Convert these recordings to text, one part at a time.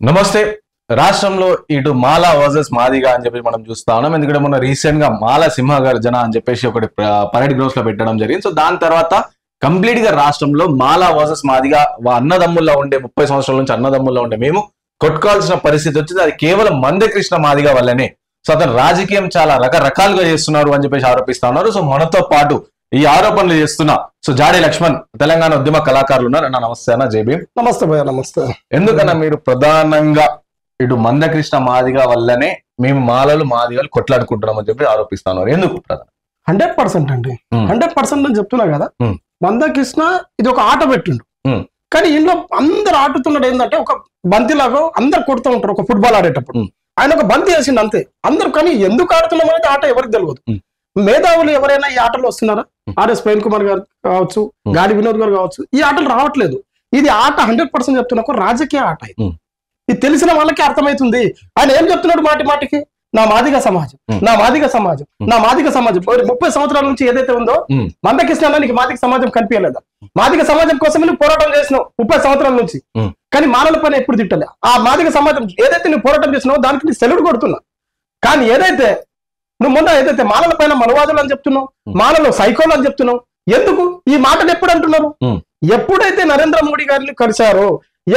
నమస్తే. రాష్ట్రంలో ఇటు మాలా వర్సెస్ మాదిగా అని చెప్పి మనం చూస్తా ఉన్నాం. ఎందుకంటే మొన్న రీసెంట్ గా మాల సింహగర్జన అని చెప్పేసి ఒకటి పరేడ్ గ్రౌండ్స్ లో పెట్టడం జరిగింది. సో దాని తర్వాత కంప్లీట్ గా రాష్ట్రంలో మాలా వర్సెస్ మాదిగా అన్నదమ్ముల్లో ఉండే 30 సంవత్సరాల నుంచి అన్నదమ్ముల్లో ఉండే మేము కొట్టుకోవాల్సిన పరిస్థితి వచ్చింది. అది కేవలం మందకృష్ణ మాదిగా వల్లనే. సో అతను రాజకీయం చాలా రకరకాలుగా చేస్తున్నారు అని చెప్పేసి ఆరోపిస్తా ఉన్నారు. సో మనతో పాటు ఈ ఆరోపణలు చేస్తున్న జాడే లక్ష్మణ్ తెలంగాణ ఉద్యమ కళాకారులు ఉన్నారు. అన్న నమస్తే. అన్న జేబీ. నమస్తే భయ్య. నమస్తే. ఎందుకన్నా మీరు ప్రధానంగా ఇటు మందకృష్ణ మాదిగా వల్లనే మేము మాలలు మాదిగలు కొట్లాడుకుంటున్నాం అని చెప్పి ఆరోపిస్తున్నారు? ఎందుకు? 100% అండి. 100% అని చెప్తున్నా కదా. మందకృష్ణ ఇది ఒక ఆట పెట్టిండు, కానీ ఇంట్లో అందరు ఆడుతున్నాడు. ఏంటంటే ఒక బంతిలాగా అందరు కొడుతూ ఉంటారు ఒక ఫుట్బాల్ ఆడేటప్పుడు. ఆయన ఒక బంతి వేసిండు అంతే అందరు. కానీ ఎందుకు ఆడుతున్నాం అనేది ఆట ఎవరికి తెలియదు. మేధావులు ఎవరైనా ఈ ఆటలు వస్తున్నారా? ఆర్ఎస్ ప్రేమ్ కుమార్ గారు కావచ్చు, గాడి వినోద్ గారు కావచ్చు, ఈ ఆటలు రావట్లేదు. ఇది ఆట 100% చెప్తున్నా ఒక రాజకీయ ఆట. ఇది తెలిసిన వాళ్ళకి అర్థమవుతుంది. ఆయన ఏం చెప్తున్నాడు మాటి మాటికి? నా మాదిగ సమాజం, నా మాదిగ సమాజం, నా మాదిగ సమాజం. 30 సంవత్సరాల నుంచి ఏదైతే ఉందో మందకృష్ణ నీకు మాదిగ సమాజం కనిపించలేదా? మాదిగ సమాజం కోసం నువ్వు పోరాటం చేసినావు 30 సంవత్సరాల నుంచి, కానీ మాలల పైన ఎప్పుడు తిట్టలే. ఆ మాదిగ సమాజం ఏదైతే నువ్వు పోరాటం చేసినావో దానికి నీ సెల్యూట్ కొడుతున్నా. కానీ ఏదైతే నువ్వు మొన్న ఏదైతే మాలల పైన మనవాదులు అని చెప్తున్నావు, మాలలో సైకోలు అని చెప్తున్నావు, ఎందుకు ఈ మాటలు ఎప్పుడు అంటున్నారు? ఎప్పుడైతే నరేంద్ర మోడీ గారిని కలిశారో,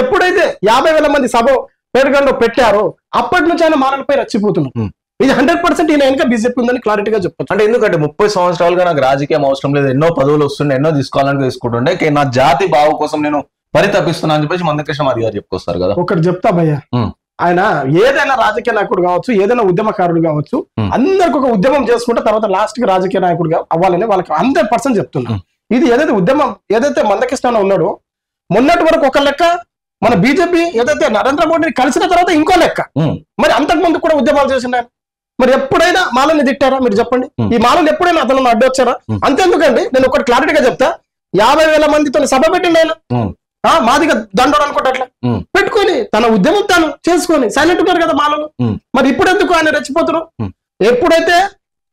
ఎప్పుడైతే 50,000 మంది సభ పేరుగంలో పెట్టారో అప్పటి నుంచి ఆయన మాలలపై రచ్చిపోతున్నారు. ఇది 100% ఈయన వెనక బీజేపీ ఉందని క్లారిటీగా చెప్పచ్చు. అంటే ఎందుకంటే 30 సంవత్సరాలుగా నాకు రాజకీయం అవసరం లేదు, ఎన్నో పదవులు వస్తుండే, ఎన్నో తీసుకోవాలని తీసుకుంటుండే, నా జాతి బావు కోసం నేను పరితపిస్తున్నా అని చెప్పేసి మందకృష్ణ మాదిగ గారు చెప్పుకొస్తారు కదా. ఒకటి చెప్తా భయ్య, ఆయన ఏదైనా రాజకీయ నాయకుడు కావచ్చు, ఏదైనా ఉద్యమకారుడు కావచ్చు, అందరికి ఒక ఉద్యమం చేసుకుంటే తర్వాత లాస్ట్ కి రాజకీయ నాయకుడుగా అవ్వాలని వాళ్ళకి 100% చెప్తున్నా. ఇది ఏదైతే ఉద్యమం ఏదైతే మందకృష్ణ ఉన్నాడో మొన్నటి వరకు ఒక లెక్క, మన బీజేపీ ఏదైతే నరేంద్ర మోడీని కలిసిన తర్వాత ఇంకో లెక్క. మరి అంతకు ముందు కూడా ఉద్యమాలు చేసినారు. మరి ఎప్పుడైనా మాలని తిట్టారా? మీరు చెప్పండి. ఈ మాలను ఎప్పుడైనా అతను అడ్డొచ్చారా? అంతేందుకండి, నేను ఒకటి క్లారిటీగా చెప్తా. 50,000 మందితో సభ పెట్టిండు ఆయన. మాదిగా దండోడు అనుకుంటే అట్లా పెట్టుకొని తన ఉద్యమం తాను చేసుకొని సైలెంట్ ఉన్నారు కదా మాలలు. మరి ఇప్పుడు ఎందుకు ఆయన రెచ్చిపోతున్నాం? ఎప్పుడైతే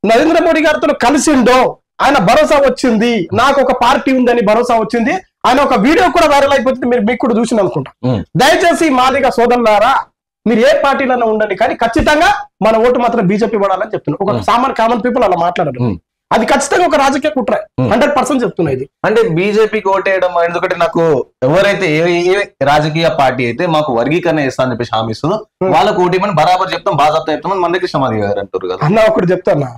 నరేంద్ర మోడీ గారితో కలిసిండో ఆయన భరోసా వచ్చింది, నాకు ఒక పార్టీ ఉందని భరోసా వచ్చింది. ఆయన ఒక వీడియో కూడా వైరల్ అయిపోతుంది, మీరు మీకు కూడా చూసింది అనుకుంటా. దయచేసి మాదిగా సోదరులారా, మీరు ఏ పార్టీలన్నా ఉండండి, కానీ ఖచ్చితంగా మన ఓటు మాత్రం బీజేపీ పడాలని చెప్తున్నారు. ఒక కామన్ పీపుల్ అలా మాట్లాడరు. అది ఖచ్చితంగా ఒక రాజకీయ కుట్ర. 100% చెప్తున్నా. ఇది అంటే బీజేపీకి ఓటేయడం ఎందుకంటే నాకు ఎవరైతే ఏ రాజకీయ పార్టీ అయితే మాకు వర్గీకరణ చేస్తా అని చెప్పేసి హామీ ఇస్తుందో వాళ్ళకు ఓటేయమని బరాబర్ చెప్తాం, బాజాప్తా చెప్తామని మందకృష్ణ మాదిగ గారు అంటారు కదా. అన్న ఒకటి చెప్తాన్నా,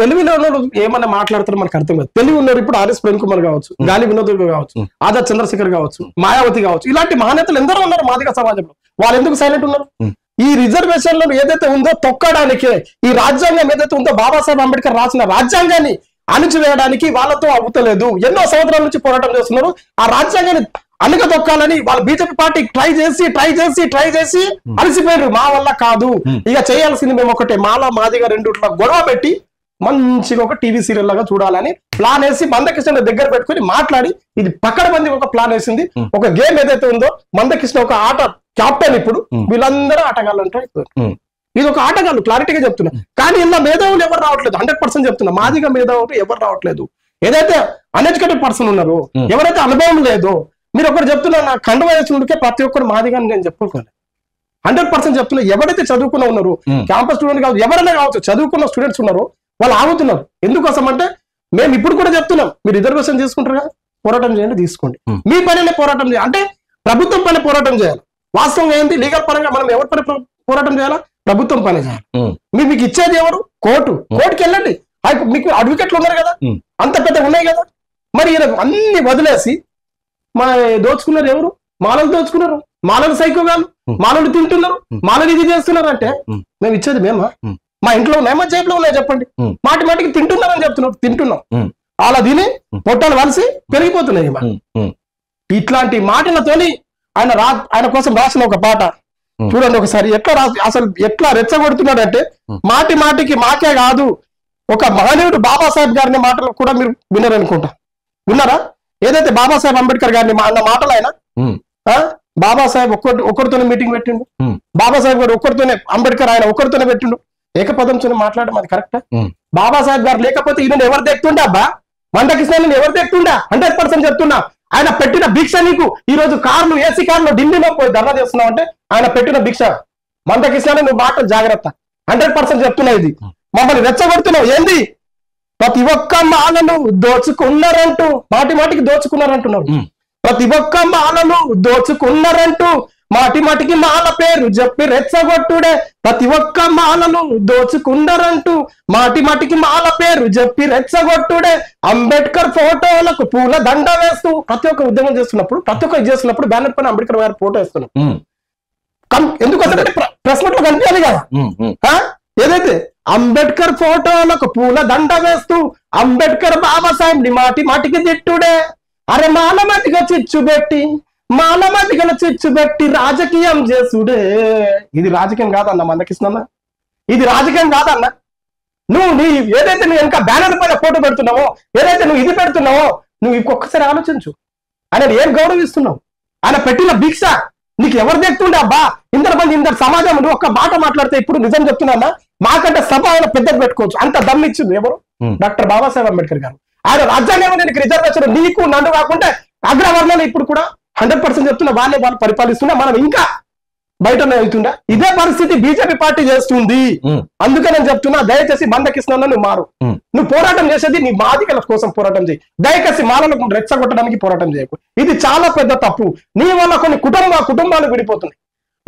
తెలివిలో ఉన్నాడు ఏమన్నా మాట్లాడతారు మనకు అర్థం కాదు. తెలివి ఉన్నారు ఇప్పుడు ఆర్ఎస్ ప్రేమ్ కుమార్ కావచ్చు, గాలి వినోద్ కావచ్చు, ఆజాద్ చంద్రశేఖర్ కావచ్చు, మాయావతి కావచ్చు, ఇలాంటి మహానేతలు ఎందరో ఉన్నారు మాదిగ సమాజంలో. వాళ్ళు ఎందుకు సైలెంట్ ఉన్నారు? ఈ రిజర్వేషన్లు ఏదైతే ఉందో తొక్కడానికే, ఈ రాజ్యాంగం ఏదైతే ఉందో బాబాసాహెబ్ అంబేద్కర్ రాసిన రాజ్యాంగాన్ని అణిచివేయడానికి వాళ్ళతో అవుతలేదు. ఎన్నో సంవత్సరాల నుంచి పోరాటం చేస్తున్నారు. ఆ రాజ్యాంగాన్ని అణిగ తొక్కాలని వాళ్ళ బీజేపీ పార్టీ ట్రై చేసి అలసిపోయారు. మా వల్ల కాదు, ఇక చేయాల్సింది మేము ఒకటే, మాలా మాదిగా రెండుట్లా గొడవ పెట్టి మంచిగా ఒక టీవీ సీరియల్ లాగా చూడాలని ప్లాన్ వేసి మందకృష్ణ దగ్గర పెట్టుకుని మాట్లాడి ఇది పక్కన మంది ఒక ప్లాన్ వేసింది. ఒక గేమ్ ఏదైతే ఉందో మందకృష్ణ ఒక ఆట కెప్టెన్, ఇప్పుడు వీళ్ళందరూ ఆటగాళ్ళు అంటారు. ఇది ఒక ఆటగాళ్ళు క్లారిటీగా చెప్తున్నా. కానీ ఇలా మేధావులు ఎవరు రావట్లేదు. 100% చెప్తున్నా, మాదిగా మేధావులు ఎవరు రావట్లేదు. ఏదైతే అన్ఎడ్యుకేటెడ్ పర్సన్ ఉన్నారో, ఎవరైతే అనుభవం లేదో, మీరు ఒకటి చెప్తున్నా, నా కండ వయసుకే ప్రతి ఒక్కరు మాదిగా నేను చెప్పుకోలేదు. 100% చెప్తున్నా. ఎవరైతే చదువుకున్న ఉన్నారు, క్యాంపస్ స్టూడెంట్ కావచ్చు, ఎవరైనా కావచ్చు, చదువుకున్న స్టూడెంట్స్ ఉన్నారు, వాళ్ళు ఆగుతున్నారు. ఎందుకోసం అంటే మేము ఇప్పుడు కూడా చెప్తున్నాం, మీరు రిజర్వేషన్ తీసుకుంటారు కదా, పోరాటం చేయండి, తీసుకోండి. మీ పనినే పోరాటం చేయాలి, అంటే ప్రభుత్వం పైన పోరాటం చేయాలి. వాస్తవంగా ఏంటి, లీగల్ పరంగా మనం ఎవరి పైన పోరాటం చేయాలా? ప్రభుత్వం పని చేయాలి. మీకు ఇచ్చేది ఎవరు? కోర్టుకి వెళ్ళండి. మీకు అడ్వకేట్లు ఉన్నారు కదా, అంత పెద్ద ఉన్నాయి కదా. మరి అన్ని వదిలేసి మా దోచుకున్నారు ఎవరు? మాలలు దోచుకున్నారు, మాలలు సైకోగాలు, మాలలు తింటున్నారు, మాలలు ఇది చేస్తున్నారు. అంటే మేము ఇచ్చేది మేమా? మా ఇంట్లో ఉన్నాయి, మా జేబులో ఉన్నాయి, చెప్పండి. మాటికి తింటున్నారని చెప్తున్నారు. తింటున్నాం, అలా తిని పొట్టాలు వలిసి పెరిగిపోతున్నాయి. ఇట్లాంటి మాటలతోని ఆయన కోసం రాసిన ఒక పాట చూడండి ఒకసారి. అసలు ఎట్లా రెచ్చగొడుతున్నాడంటే, మాటికి మాకే కాదు, ఒక మహనీయుడు బాబాసాహెబ్ గారిని మాటలు కూడా మీరు విన్నారనుకుంటా. విన్నారా? ఏదైతే బాబాసాహెబ్ అంబేద్కర్ గారిని అన్న మాటలు ఆయన, బాబాసాహెబ్ ఒక్కరితోనే మీటింగ్ పెట్టిండు, బాబాసాహెబ్ గారు ఒక్కరితోనే, అంబేద్కర్ ఆయన ఒక్కరితోనే పెట్టిండు. ఏకపదంతో మాట్లాడడం అది కరెక్టా? బాబాసాహెబ్ గారు లేకపోతే ఈయన ఎవరు తెక్తుండే? అబ్బా మందకృష్ణ ఎవరు తెక్తుండా? 100% చెప్తున్నా. ఆయన పెట్టిన భిక్ష నీకు ఈ రోజు కార్లు ఏసీ కార్లు ఢిల్లీలో పోయి ధర్నా చేస్తున్నావు అంటే ఆయన పెట్టిన భిక్ష. మందకృష్ణ నువ్వు మాటలు జాగ్రత్త, 100% చెప్తున్నా. ఇది మమ్మల్ని రెచ్చగొడుతున్నావు ఏంది? ప్రతి ఒక్క మాలను దోచుకున్నారంటూ మాటి మాటికి దోచుకున్నారంటున్నావు. ప్రతి ఒక్క మాలను దోచుకున్నారంటూ మాటి మాటికి మాల పేరు చెప్పి రెచ్చగొట్టుడే. ప్రతి ఒక్క మాలను దోచుకున్నారంటూ మాటి మాటికి మాల పేరు చెప్పి రెచ్చగొట్టుడే. అంబేద్కర్ ఫోటోలకు పూల దండ వేస్తూ ప్రతి ఒక్క ఉద్యమం చేస్తున్నప్పుడు, ప్రతి ఒక్క ఇది చేస్తున్నప్పుడు బ్యానర్ పైన అంబేద్కర్ గారి ఫోటో వేస్తున్నాం. ఎందుకంటే ప్రెస్ మీట్ లో కనిపించాలి కదా. ఏదైతే అంబేద్కర్ ఫోటోలకు పూల దండ వేస్తూ అంబేద్కర్ బాబాసాహెబ్ ని మాటి మాటికి తిట్టుడే. అరే మాల మతిగా చిచ్చు పెట్టి రాజకీయం చేసుడే. ఇది రాజకీయం కాదన్న మందకృష్ణ, ఇది రాజకీయం కాదన్న. నువ్వు ఏదైతే నువ్వు ఇంకా బ్యానర్ పైన ఫోటో పెడుతున్నావో, ఏదైతే నువ్వు ఇది పెడుతున్నావో, నువ్వు ఇంకొకసారి ఆలోచించు. ఆయన ఏం గౌరవిస్తున్నావు? ఆయన పెట్టిన భిక్ష నీకు ఎవరు తెస్తుండే? అబ్బా ఇందరు సమాజం నువ్వు ఒక్క మాట మాట్లాడితే ఇప్పుడు నిజం చెప్తున్నా, మాకంటే సభ ఆయన పెద్దది పెట్టుకోవచ్చు, అంత దమ్మిచ్చింది ఎవరు? డాక్టర్ బాబాసాహెబ్ అంబేద్కర్ గారు. ఆయన రాజ్యాంగం నీకు రిజర్వేషన్ నీకు నన్ను కాకుండా అగ్రవర్ణాలు ఇప్పుడు కూడా 100% చెప్తున్నా వాళ్ళు పరిపాలిస్తున్నా, మనం ఇంకా బయట అవుతుందా? ఇదే పరిస్థితి బీజేపీ పార్టీ చేస్తుంది. అందుకే నేను చెప్తున్నా, దయచేసి మందకృష్ణ నువ్వు మారు. నువ్వు పోరాటం చేసేది నీ మాదికల కోసం పోరాటం చేయి, దయచేసి మాలను రెచ్చగొట్టడానికి పోరాటం చేయకు. ఇది చాలా పెద్ద తప్పు. నీ వల్ల కొన్ని కుటుంబాలు విడిపోతున్నాయి.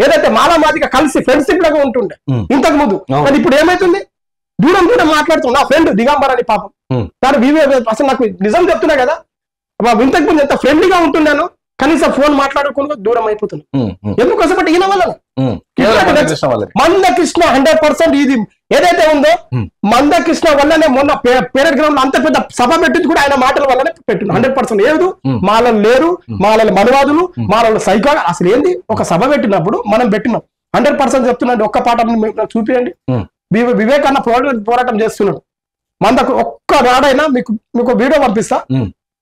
ఏదైతే మాదిక కలిసి ఫ్రెండ్షిప్ లాగా ఉంటుండే ఇంతకు ముందు, అది ఇప్పుడు ఏమైతుంది? దూరం మాట్లాడుతున్నా. నా ఫ్రెండ్ దిగంబర్ అని పాపం తను అసలు నాకు నిజం చెప్తున్నా కదా, ఇంతకు ముందు ఎంత ఫ్రెండ్లీగా ఉంటున్నాను, కనీసం ఫోన్ మాట్లాడుకుని దూరం అయిపోతున్నాను. ఎందుకోసం అంటే ఈయన వల్ల మందకృష్ణ 100% ఇది ఏదైతే ఉందో మందకృష్ణ వల్లనే మొన్న పేరెడ్ గ్రౌండ్ అంత పెద్ద సభ పెట్టింది కూడా ఆయన మాటల వల్లనే పెట్టింది. 100% ఏదు మాలలు లేరు, మాలలు మనువాదులు, మాలలు సైకో. అసలు ఏంది? ఒక సభ పెట్టినప్పుడు మనం పెట్టినాం. 100% చెప్తున్నాండి, ఒక్క పాట చూపియండి. వివేకాన్న పోరాటం చేస్తున్నాడు. మందకు ఒక్క నాడైనా మీకు వీడియో పంపిస్తా.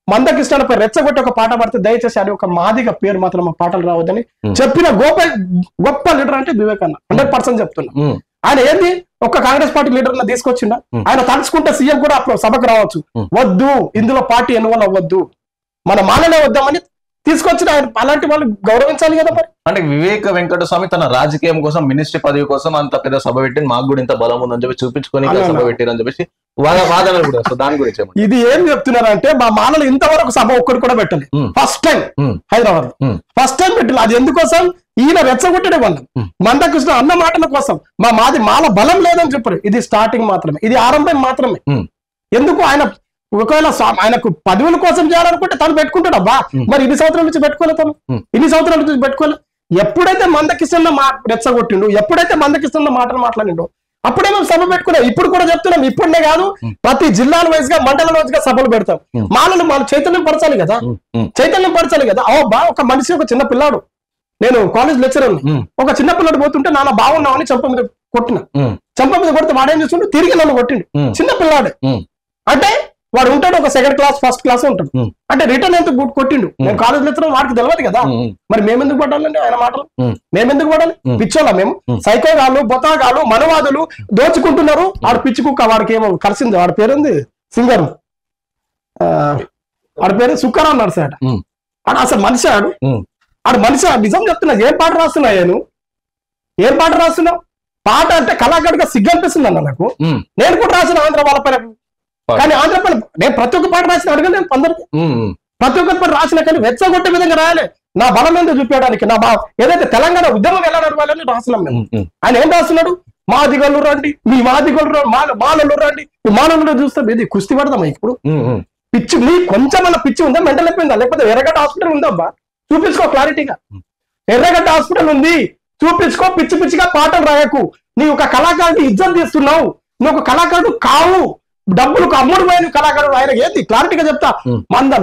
మందకృష్ణపై రెచ్చగొట్టి ఒక పాట పడితే దయచేసి అది ఒక మాదిగ పేరు మాత్రం మా పాటలు రావద్దని చెప్పిన గొప్ప లీడర్ అంటే వివేకాన్న. 100% చెప్తున్నా. ఆయన ఏంది ఒక్క కాంగ్రెస్ పార్టీ లీడర్ తీసుకొచ్చిండ. ఆయన తలుచుకుంటే సీఎం కూడా అప్పుడు సభకు రావచ్చు. వద్దు, ఇందులో పార్టీ ఎన్నువల్ అవ్వద్దు, మన మాలనే వద్దామని తీసుకొచ్చిన ఆయన. అలాంటి వాళ్ళు గౌరవించాలి కదా మరి. అంటే వివేక వెంకటస్వామి తన రాజకీయం కోసం, మినిస్ట్రీ పదవి కోసం అంత పెద్ద సభ పెట్టి మాకు కూడా ఇంత బలం ఉందని చెప్పి చూపించుకొని సభ పెట్టారని చెప్పేసి వాదనలు కూడా. దాని గురించి ఇది ఏం చెప్తున్నారంటే, మా మాలలు ఇంతవరకు సభ ఒక్కటి కూడా పెట్టాలి. First time Hyderabad first time పెట్టాలి. అది ఎందుకోసం? ఈయన రెచ్చగొట్టడం వల్ల, మందకృష్ణ అన్న మాటల కోసం. మాది మాల బలం లేదని చెప్పారు. ఇది స్టార్టింగ్ మాత్రమే, ఇది ఆరంభం మాత్రమే. ఎందుకు ఆయన ఒకవేళ ఆయనకు పదవుల కోసం చేయాలనుకుంటే తను పెట్టుకుంటాడు. అబ్బా మరి ఇన్ని సంవత్సరాల నుంచి పెట్టుకోలేదు, తను ఇన్ని సంవత్సరాల నుంచి పెట్టుకోలేదు. ఎప్పుడైతే మందకృష్ణ రెచ్చగొట్టిండు, ఎప్పుడైతే మందకృష్ణ మాటలు మాట్లాడిండో అప్పుడే మేము సభ పెట్టుకున్నాం. ఇప్పుడు కూడా చెప్తున్నాం, ఇప్పుడే కాదు ప్రతి జిల్లాల వైజ్ గా మండల వైజ్ గా సభలు పెడతాం. మాలలు చైతన్యం పరచాలి కదా, బా ఒక మనిషి, ఒక చిన్న పిల్లాడు, నేను కాలేజ్ లెక్చరర్, ఒక చిన్న పిల్లాడు పోతుంటే నాన్న బాగున్నావని చెంప మీద కొట్టిన. చెంప మీద కొడితే వాడేం చేస్తుంటే తిరిగి నన్ను కొట్టిండు. చిన్న పిల్లాడే అంటే వాడు ఉంటాడు, ఒక సెకండ్ క్లాస్ ఫస్ట్ క్లాస్ ఉంటాడు. అంటే రిటర్న్ ఎంత కొట్టిండు. నేను కాలేజ్ లెక్చరర్, వాడికి తెలియదు కదా. మరి మేమెందుకు పడాలండి ఆయన మాటలు? మేమెందుకు పడాలి? పిచ్చోళ్ళ మేము? సైకోగాలు, బొతాగాలు, మనవాదులు దోచుకుంటున్నారు. వాడు పిచ్చి కుక్క, వాడికి ఏమో కలిసింది. వాడి పేరుంది సింగర్, వాడి పేరు సుక్కరావు నర్సాట. వాడు అసలు మనిషి, ఆడు మనిషి. నిజం చెప్తున్నా, ఏం పాట రాస్తున్నావు? ఏం పాట రాస్తున్నావు? పాట అంటే కళాకారుడిగా సిగ్గనిపిస్తుంది అన్న నాకు. నేను కూడా రాసిన ఆంధ్ర వాళ్ళ పైన, కానీ ఆంధ్రప్రదేశ్ నేను ప్రతి ఒక్క పాట రాసిన అడగను. నేను అందరికి ప్రతి ఒక్క పాట రాసిన, కానీ వెచ్చగొట్టే విధంగా రాయాలి. నా బలం ఏందో చూపించడానికి, నా ఏదైతే తెలంగాణ ఉద్యమం ఎలా నడవాలని రాస్తున్నాం మేము. ఆయన ఏం రాస్తున్నాడు? మాదిగోళ్ళు రండి, మీ మాదిగోళ్ళు మాలలు రండి, మీ మాలలు చూస్తే ఇది కుస్తీ పడదామా? ఇప్పుడు పిచ్చి మీ కొంచెం పిచ్చి ఉందా, మెంటల్ అయిపోయిందా? లేకపోతే ఎర్రగడ్డ హాస్పిటల్ ఉందా? అబ్బా చూపించుకో క్లారిటీగా. ఎర్రగడ్డ హాస్పిటల్ ఉంది, చూపించుకో. పిచ్చి పిచ్చిగా పాటలు రాయకు. నీ ఒక కళాకారుడిని ఇజ్జత్ తీస్తున్నావు. నువ్వు ఒక కళాకారుడు కావు, డబ్బులకు అమ్ముడు పోయిన కళాకారుడు. ఆయన ఏంది క్లారిటీగా చెప్తా.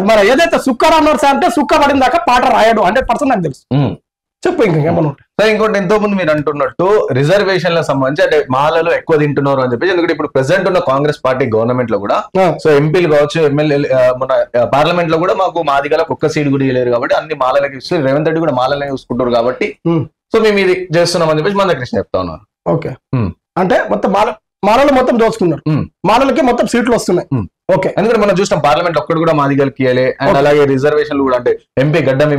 మరి ఏదైతే సుక్కరావు నర్సా అంటే సుక్క పడిన దాకా పాట రాయడు. 100% నాకు తెలుసు. చెప్పు ఇంకేమన్నా. సో ఇంకోటి, ఎంతో మంది మీరు అంటున్నట్టు రిజర్వేషన్లకు సంబంధించి అంటే మాలలు ఎక్కువ తింటున్నారు అని చెప్పేసి, ఎందుకంటే ఇప్పుడు ప్రెసెంట్ ఉన్న కాంగ్రెస్ పార్టీ గవర్నమెంట్ లో కూడా, సో ఎంపీలు కావచ్చు, ఎమ్మెల్యే, మన పార్లమెంట్ లో కూడా మాకు మాదిగలకు ఒక్క సీట్ కూడా ఇవ్వలేరు కాబట్టి అన్ని మాలలకి ఇస్తారు. రేవంత్ రెడ్డి కూడా మాలలనే చూసుకుంటారు కాబట్టి సో మేము ఇది చేస్తున్నాం అని చెప్పేసి మందకృష్ణ చెప్తా ఉన్నారు. ఓకే, అంటే మొత్తం మాలలు మొత్తం దోచుకున్నారు. మాలలకి మొత్తం సీట్లు వస్తున్నాయి. ఓకే ఎందుకంటే మనం చూస్తాం పార్లమెంట్ ఒక్కడు కూడా మాదిగలకి ఇవ్వలే. అండ్ అలాగే రిజర్వేషన్లు కూడా అంటే ఎంపీ గడ్డం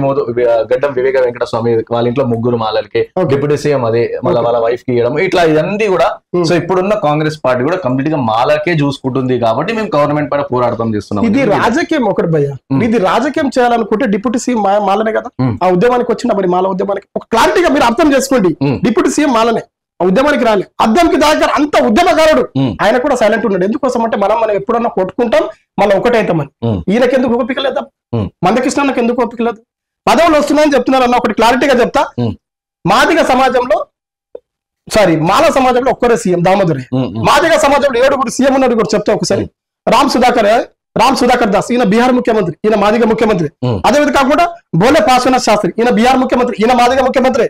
వివేక వెంకట స్వామి వాళ్ళ ఇంట్లో 3 మాలలకి, డిప్యూటీ సీఎం అదే వాళ్ళ వైఫ్ కి ఇవ్వడం, ఇట్లా ఇవన్నీ కూడా. సో ఇప్పుడున్న కాంగ్రెస్ పార్టీ కూడా కంప్లీట్ గా మాలకే చూసుకుంటుంది కాబట్టి మేము గవర్నమెంట్ పైన పోరాటం చేస్తున్నాం. ఇది రాజకీయం ఒకటి భయ్య. ఇది రాజకీయం చేయాలనుకుంటే డిప్యూటీ సీఎం మాలనే కదా. ఆ ఉద్యమానికి వచ్చిన మరి మాల ఉద్యమానికి ఒక క్లారిటీగా మీరు అర్థం చేసుకోండి. డిప్యూటీ సీఎం మాలనే, ఉద్యమానికి రాలే. అద్దంకి దగ్గర అంత ఉద్యమకారుడు, ఆయన కూడా సైలెంట్ ఉన్నాడు. ఎందుకోసం అంటే మనం ఎప్పుడన్నా కొట్టుకుంటాం, మళ్ళీ ఒకటైతామని. ఈయనకెందుకు ఓపిక లేదా? మందకృష్ణకి ఎందుకు ఓపిక లేదు? పదవులు వస్తున్నాయని చెప్తున్నారు అన్న. ఒకటి క్లారిటీగా చెప్తా, మాదిగ సమాజంలో మాల సమాజంలో ఒక్కరే సీఎం దామోదరే. మాదిగ సమాజంలో 7 సీఎం ఉన్నది కూడా చెప్తా ఒకసారి. రామ్ సుధాకర్ దాస్, ఈయన బీహార్ ముఖ్యమంత్రి, ఈయన మాదిగ ముఖ్యమంత్రి. అదేవిధంగా కాకుండా బోలే పాశ్వనాథ్ శాస్త్రి, ఈయన బీహార్ ముఖ్యమంత్రి, ఈయన మాదిగ ముఖ్యమంత్రి.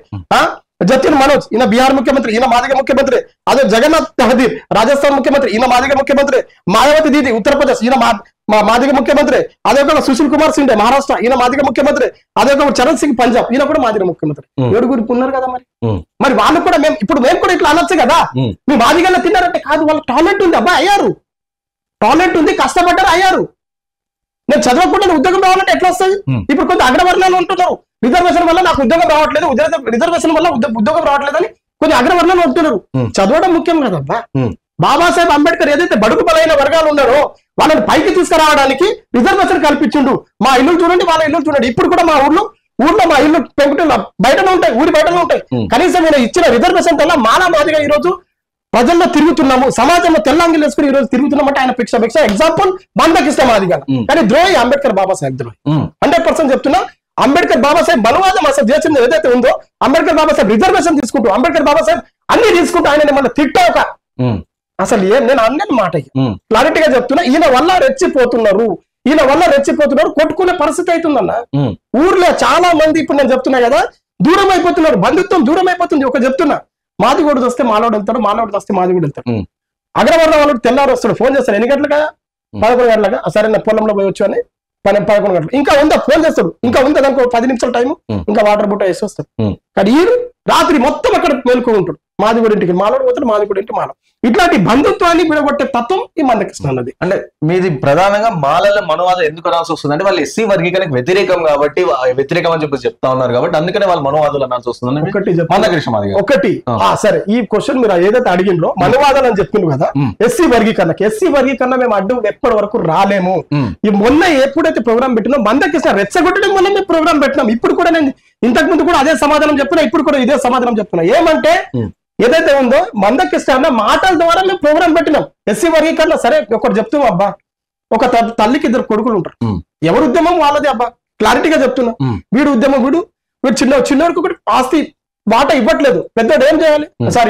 జతిన్ మనోజ్, ఈయన బీహార్ ముఖ్యమంత్రి, ఈయన మాదిగ ముఖ్యమంత్రి. అదే జగన్నాథ్ తహదీర్, రాజస్థాన్ ముఖ్యమంత్రి, ఈయన మాదిగ ముఖ్యమంత్రి. మాయావతి దీది, ఉత్తరప్రదేశ్, ఈయన మాదిగ ముఖ్యమంత్రి. అదే ఒక సుశీల్ కుమార్ సిండే, మహారాష్ట్ర, ఈయన మాదిగ ముఖ్యమంత్రి. అదే ఒక చరణ్ సింగ్, పంజాబ్, ఈయన కూడా మాదిగ ముఖ్యమంత్రి. 7 ఉన్నారు కదా. మరి వాళ్ళు కూడా మేము కూడా ఇట్లా అనొచ్చు కదా. మీ మాదిగల్లో తిన్నారంటే కాదు, వాళ్ళ టాలెంట్ ఉంది, అబ్బా అయ్యారు, టాలెంట్ ఉంది, కష్టపడ్డారు, అయ్యారు. నేను చదవకుండా ఉద్యోగం రావాలంటే ఎట్లా వస్తుంది? ఇప్పుడు కొంత అగ్రవర్ణాలు ఉంటున్నారు, రిజర్వేషన్ వల్ల నాకు ఉద్యోగం రావట్లేదు, రిజర్వేషన్ వల్ల ఉద్యోగం రావట్లేదు అని కొన్ని అగ్రవర్ణాలు ఉంటున్నారు. చదవడం ముఖ్యం కదబ్బా. బాబాసాహెబ్ అంబేద్కర్ ఏదైతే బడుగు బలైన వర్గాలు ఉన్నారో వాళ్ళని పైకి తీసుకురావడానికి రిజర్వేషన్ కల్పించిండు. మా ఇల్లు చూడండి, వాళ్ళ ఇల్లు చూడండి. ఇప్పుడు కూడా మా ఊర్లో మా ఇల్లు పెంకుటిల్లు బయటనే ఉంటాయి, ఊరి బయటనే ఉంటాయి. కనీసం ఈయన ఇచ్చిన రిజర్వేషన్ వల్ల మాదిగా ఈ రోజు ప్రజల్లో తిరుగుతున్నాము, సమాజంలో తెల్లంగిలు వేసుకుని ఈ రోజు తిరుగుతున్నాం అంటే ఆయన భిక్ష ఎగ్జాంపుల్ మందకృష్ణ మాదిగ. కానీ ద్రోహి అంబేద్కర్ బాబాసాహెబ్ ద్రోహి. 100% చెప్తున్నా. అంబేద్కర్ బాబాసాహెబ్ బలవాదం అసలు చేసింది ఏదైతే ఉందో, అంబేద్కర్ బాబాసాహెబ్ రిజర్వేషన్ తీసుకుంటూ, అంబేద్కర్ బాబాసాహెబ్ అన్ని తీసుకుంటూ ఆయన మన తిట్టాక అసలు నేను అన్నది మాట క్లారిటీగా చెప్తున్నా. ఈయన వల్ల రెచ్చిపోతున్నారు, కొట్టుకునే పరిస్థితి అవుతుందన్న. ఊర్లో చాలా మంది ఇప్పుడు నేను చెప్తున్నా కదా దూరం అయిపోతున్నారు, బంధుత్వం దూరం అయిపోతుంది. ఒక చెప్తున్నా, మాదిగోడు వస్తే మాలోడు వెళ్తాడు, మాలోడు వస్తే మాదిగోడు వెళ్తాడు. అగ్రవర్ణ వాళ్ళు తెల్లారు వస్తాడు, ఫోన్ చేస్తాడు. ఎన్ని గంటలుగా? 11 గంటలుగా. సరే నా పొలంలో పోయి వచ్చు అని 11 గంటలు. ఇంకా ఉందా? ఫోన్ చేస్తాడు. ఇంకా ఉందా? దానికి 10 నిమిషాల టైం, ఇంకా వాటర్ బుట్ట వేసి వస్తాడు. కానీ ఈ రాత్రి మొత్తం అక్కడ మేలుకో ఉంటాడు. మాదిగోడి ఇంటికి మాలోడు పోతాడు, మాదిగోడి ఇంటికి మాలో. ఇట్లాంటి బంధుత్వాన్ని విడగొట్టే తత్వం ఈ మందకృష్ణ అన్నది. అంటే మీది ప్రధానంగా మాలల మనోవాదం ఎందుకు రావాల్సి వస్తుంది అంటే వాళ్ళు ఎస్సీ వర్గీకరణకు వ్యతిరేకం కాబట్టి, వ్యతిరేకం అని చెప్పి చెప్తా ఉన్నారు కాబట్టి అందుకనే వాళ్ళు మనోవాదులు అనాల్సి వస్తుంది. ఒకటి సరే, ఈ క్వశ్చన్ మీరు ఏదైతే అడిగిండ్రో మనోవాదాలు అని చెప్తున్నారు కదా, ఎస్సీ వర్గీకరణ మేము అడ్డు ఎప్పటి వరకు రాలేము. ఈ మొన్న ఎప్పుడైతే ప్రోగ్రామ్ పెట్టినో మందకృష్ణ రెచ్చగొట్టడం వల్ల మేము ప్రోగ్రామ్ పెట్టినాం. ఇప్పుడు కూడా నేను ఇంతకు ముందు కూడా అదే సమాధానం చెప్తున్నా, ఇప్పుడు కూడా ఇదే సమాధానం చెప్తున్నా. ఏమంటే ఏదైతే ఉందో మందకృష్ణ మాటల ద్వారా మేము ప్రోగ్రామ్ పెట్టినాం. ఎస్సీ వర్గీకరణ సరే ఒకటి చెప్తున్నాం అబ్బా, ఒక తల్లికి 2 కొడుకులు ఉంటారు, ఎవరు ఉద్యమం వాళ్ళది అబ్బా, క్లారిటీగా చెప్తున్నా. వీడు ఉద్యమం, వీడు చిన్నోడికి ఒకటి ఆస్తి వాట ఇవ్వట్లేదు. పెద్దోడు ఏం చేయాలి?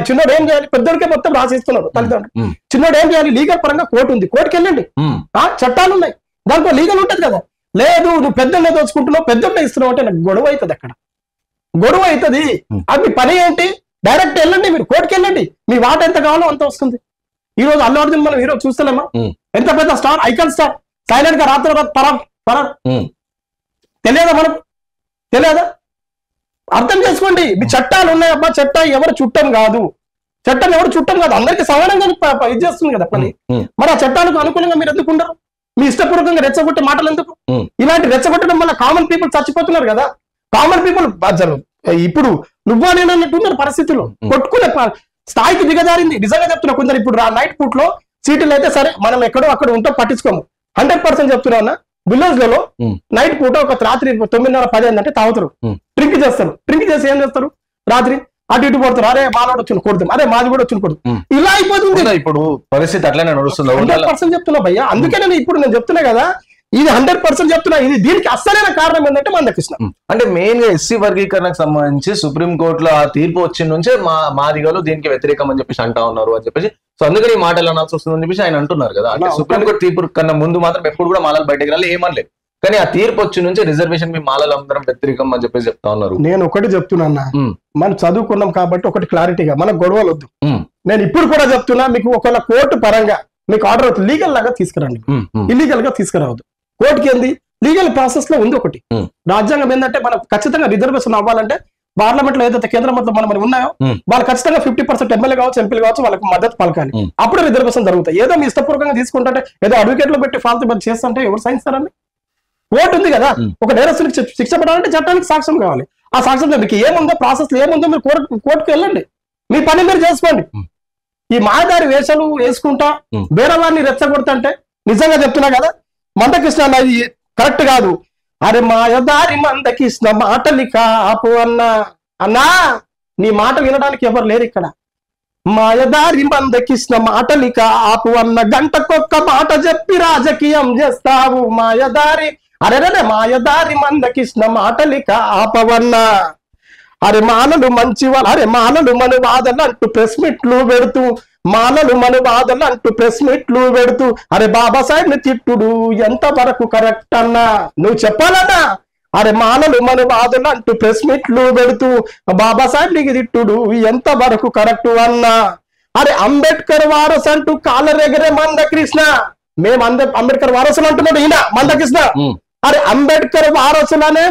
చిన్నోడు ఏం చేయాలి? పెద్దోడికే మొత్తం రాసిస్తున్నారు తల్లిదండ్రులు. చిన్నోడు ఏం చేయాలి? లీగల్ పరంగా కోర్టు ఉంది, కోర్టుకి వెళ్ళండి, చట్టాలు ఉన్నాయి, దాంట్లో లీగల్ ఉంటది కదా. లేదు నువ్వు పెద్దోళ్ళే దోచుకుంటున్నావు, పెద్దోళ్ళే ఇస్తున్నావు అంటే నాకు గొడవ అవుతుంది, అక్కడ గొడవ అవుతుంది. అది మీ పని ఏంటి? డైరెక్ట్ వెళ్ళండి, మీరు కోర్టుకి వెళ్ళండి, మీ వాట ఎంత కావాలో అంత వస్తుంది. ఈ రోజు అల్లు అర్జున్ మనం హీరో చూస్తలేమా? ఎంత పెద్ద స్టార్, ఐకాన్ స్టార్, సైలెంట్ గా రాత్రి తెలియదా మనకు? తెలియదా? అర్థం చేసుకోండి. మీ చట్టాలు ఉన్నాయబ్బా, చట్టం ఎవరు చుట్టం కాదు, అందరికీ సమానంగా ఇది చేస్తుంది కదా పని. మరి ఆ చట్టాలకు అనుకూలంగా మీరు ఎందుకు ఉండరు? మీ ఇష్టపూర్వకంగా రెచ్చగొట్టే మాటలు ఎందుకు? ఇలాంటి రెచ్చగొట్టడం వల్ల కామన్ పీపుల్ చచ్చిపోతున్నారు కదా. కామన్ పీపుల్ ఇప్పుడు నువ్వా నేను అన్నట్టున్నారు పరిస్థితుల్లో, కొట్టుకునే స్థాయికి దిగజారింది. నిజంగా చెప్తున్నా. కొందరు ఇప్పుడు నైట్ పూట్ లో సీట్లు అయితే సరే మనం ఎక్కడో అక్కడ ఉంటాం, పట్టించుకోము. 100% చెప్తున్నా అన్న. విలేజ్ లలో నైట్ పూట ఒక రాత్రి 9:30-10 అయిందంటే తాగుతారు, డ్రింక్ చేస్తారు. డ్రింక్ చేసి ఏం చేస్తారు? రాత్రి అటు ఇటు కొడతారు. అరే మాలోడు వచ్చి కొడతాం, అరే మాది కూడా వచ్చి కొడతాం. ఇలా అయిపోతుంది ఇప్పుడు పరిస్థితి. అట్లనే నడుస్తుంది. 100% చెప్తున్నా భయ్యా. అందుకే నేను చెప్తున్నా కదా, ఇది 100% చెప్తున్నా. ఇది దీనికి అస్సలైన కారణం ఏంటంటే మందకృష్ణ. అంటే మెయిన్ గా ఎస్సీ వర్గీకరణకు సంబంధించి సుప్రీంకోర్టులో ఆ తీర్పు వచ్చిన నుంచే మాదిగలు దీనికి వ్యతిరేకం అని చెప్పేసి అంటా ఉన్నారు అని చెప్పేసి, సో అందుకని ఈ మాటలు అనాల్సి వస్తుందని చెప్పేసి ఆయన అంటున్నారు కదా. అంటే సుప్రీంకోర్టు తీర్పు కన్నా ముందు మాత్రం ఎప్పుడు కూడా మాలలు బయటకు రాలి ఏమనలేదు, కానీ ఆ తీర్పు వచ్చి నుంచి రిజర్వేషన్ మీ మాలలు అందరం వ్యతిరేకం అని చెప్పేసి చెప్తా ఉన్నారు. నేను ఒకటి చెప్తున్నా, మనం చదువుకున్నాం కాబట్టి ఒకటి క్లారిటీగా, మనకు గొడవలు వద్దు. నేను ఇప్పుడు కూడా చెప్తున్నా, మీకు ఒకవేళ కోర్టు పరంగా మీకు ఆర్డర్ అవుతుంది, లీగల్ లాగా తీసుకురండి, ఇల్లీగల్ గా తీసుకురావద్దు. కోర్టుకి ఏంది? లీగల్ ప్రాసెస్ లో ఉంది ఒకటి. రాజ్యాంగం ఏంటంటే మనం ఖచ్చితంగా రిజర్వేషన్ అవ్వాలంటే పార్లమెంట్ లో ఏదైతే కేంద్ర మొత్తం మనం ఉన్నాయో వాళ్ళు ఖచ్చితంగా 50% ఎమ్మెల్యే కావచ్చు, ఎంపీలు కావచ్చు, వాళ్ళకి మద్దతు పలకాలి. అప్పుడు రిజర్వేషన్ జరుగుతాయి. ఏదో మీ ఇష్టపూర్వకంగా తీసుకుంటే ఏదో అడ్వకేట్ లో పెట్టి ఫాల్తు పని చేస్తుంటే ఎవరు సహిస్తారండి? ఓటు ఉంది కదా, ఒక నేరస్తునికి శిక్ష పడాలంటే చట్టానికి సాక్ష్యం కావాలి. ఆ సాక్ష్యం మీకు ఏముందో, ప్రాసెస్ ఏముందో మీరు కోర్టుకు వెళ్ళండి, మీ పని మీరు చేసుకోండి. ఈ మాయదారి వేషాలు వేసుకుంటా వేరే వారిని రెచ్చగొడుతుంటే నిజంగా చెప్తున్నా కదా, మందకృష్ణ అన్నది కరెక్ట్ కాదు. అరే మాయదారి మందకృష్ణ మాటలిక ఆపు అన్నా నీ మాట వినడానికి ఎవరు లేరు ఇక్కడ. మాయదారి మందకృష్ణ మాటలిక ఆపు గంటకొక్క మాట చెప్పి రాజకీయం చేస్తావు మాయదారి. అరే మాయదారి మందకృష్ణ మాటలిక ఆపవన్నా. అరే మాలలు మంచి వాళ్ళు, అరే మాలలు మన వాదలు అంటూ ప్రెస్ మీట్లు పెడుతూ, మాలలు మన వాదలు అంటూ ప్రెస్ మీట్లు పెడుతూ, అరే బాబాసాహెబ్ని తిట్టుడు ఎంత వరకు కరెక్ట్ అన్నా నువ్వు చెప్పాలన్నా. అరే మాలలు మన వాదలు అంటూ ప్రెస్ మీట్లు పెడుతూ బాబాసాహెబ్నికి తిట్టుడు ఎంత వరకు కరెక్ట్ అన్నా. అరే అంబేద్కర్ వారసు అంటూ కాలరెగరే మందకృష్ణ, మేము అంబేద్కర్ వారసులు అంటున్నాడు ఈయన మందకృష్ణ. అరే అంబేద్కర్ వారసులనే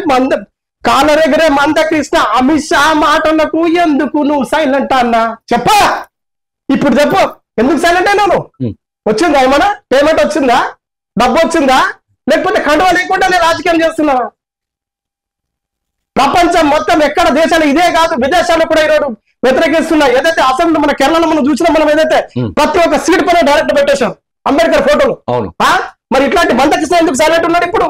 కాలరెగరే మందకృష్ణ అమిత్ షా మాటలకు ఎందుకు నువ్వు సైలెంట్ అన్నా? చెప్పా ఇప్పుడు చెప్పు, ఎందుకు సైలెంట్ అయినా నువ్వు? వచ్చిందా ఏమన్నా పేమెంట్ వచ్చిందా, డబ్బు వచ్చిందా, లేకపోతే కండువా లేకుండా నేను రాజకీయం చేస్తున్నావా? ప్రపంచం మొత్తం ఎక్కడ దేశాలు ఇదే కాదు, విదేశాల్లో కూడా ఈరోజు వ్యతిరేకిస్తున్నా. ఏదైతే అసెంబ్లీ మన కేరళలో మనం చూసినా, మనం ఏదైతే ప్రతి ఒక్క సీట్ పైన డైరెక్ట్ పెట్టేశాం అంబేద్కర్ ఫోటోలు. మరి ఇట్లాంటి మందకృష్ణ ఎందుకు సైలెంట్ ఉన్నాడు ఇప్పుడు?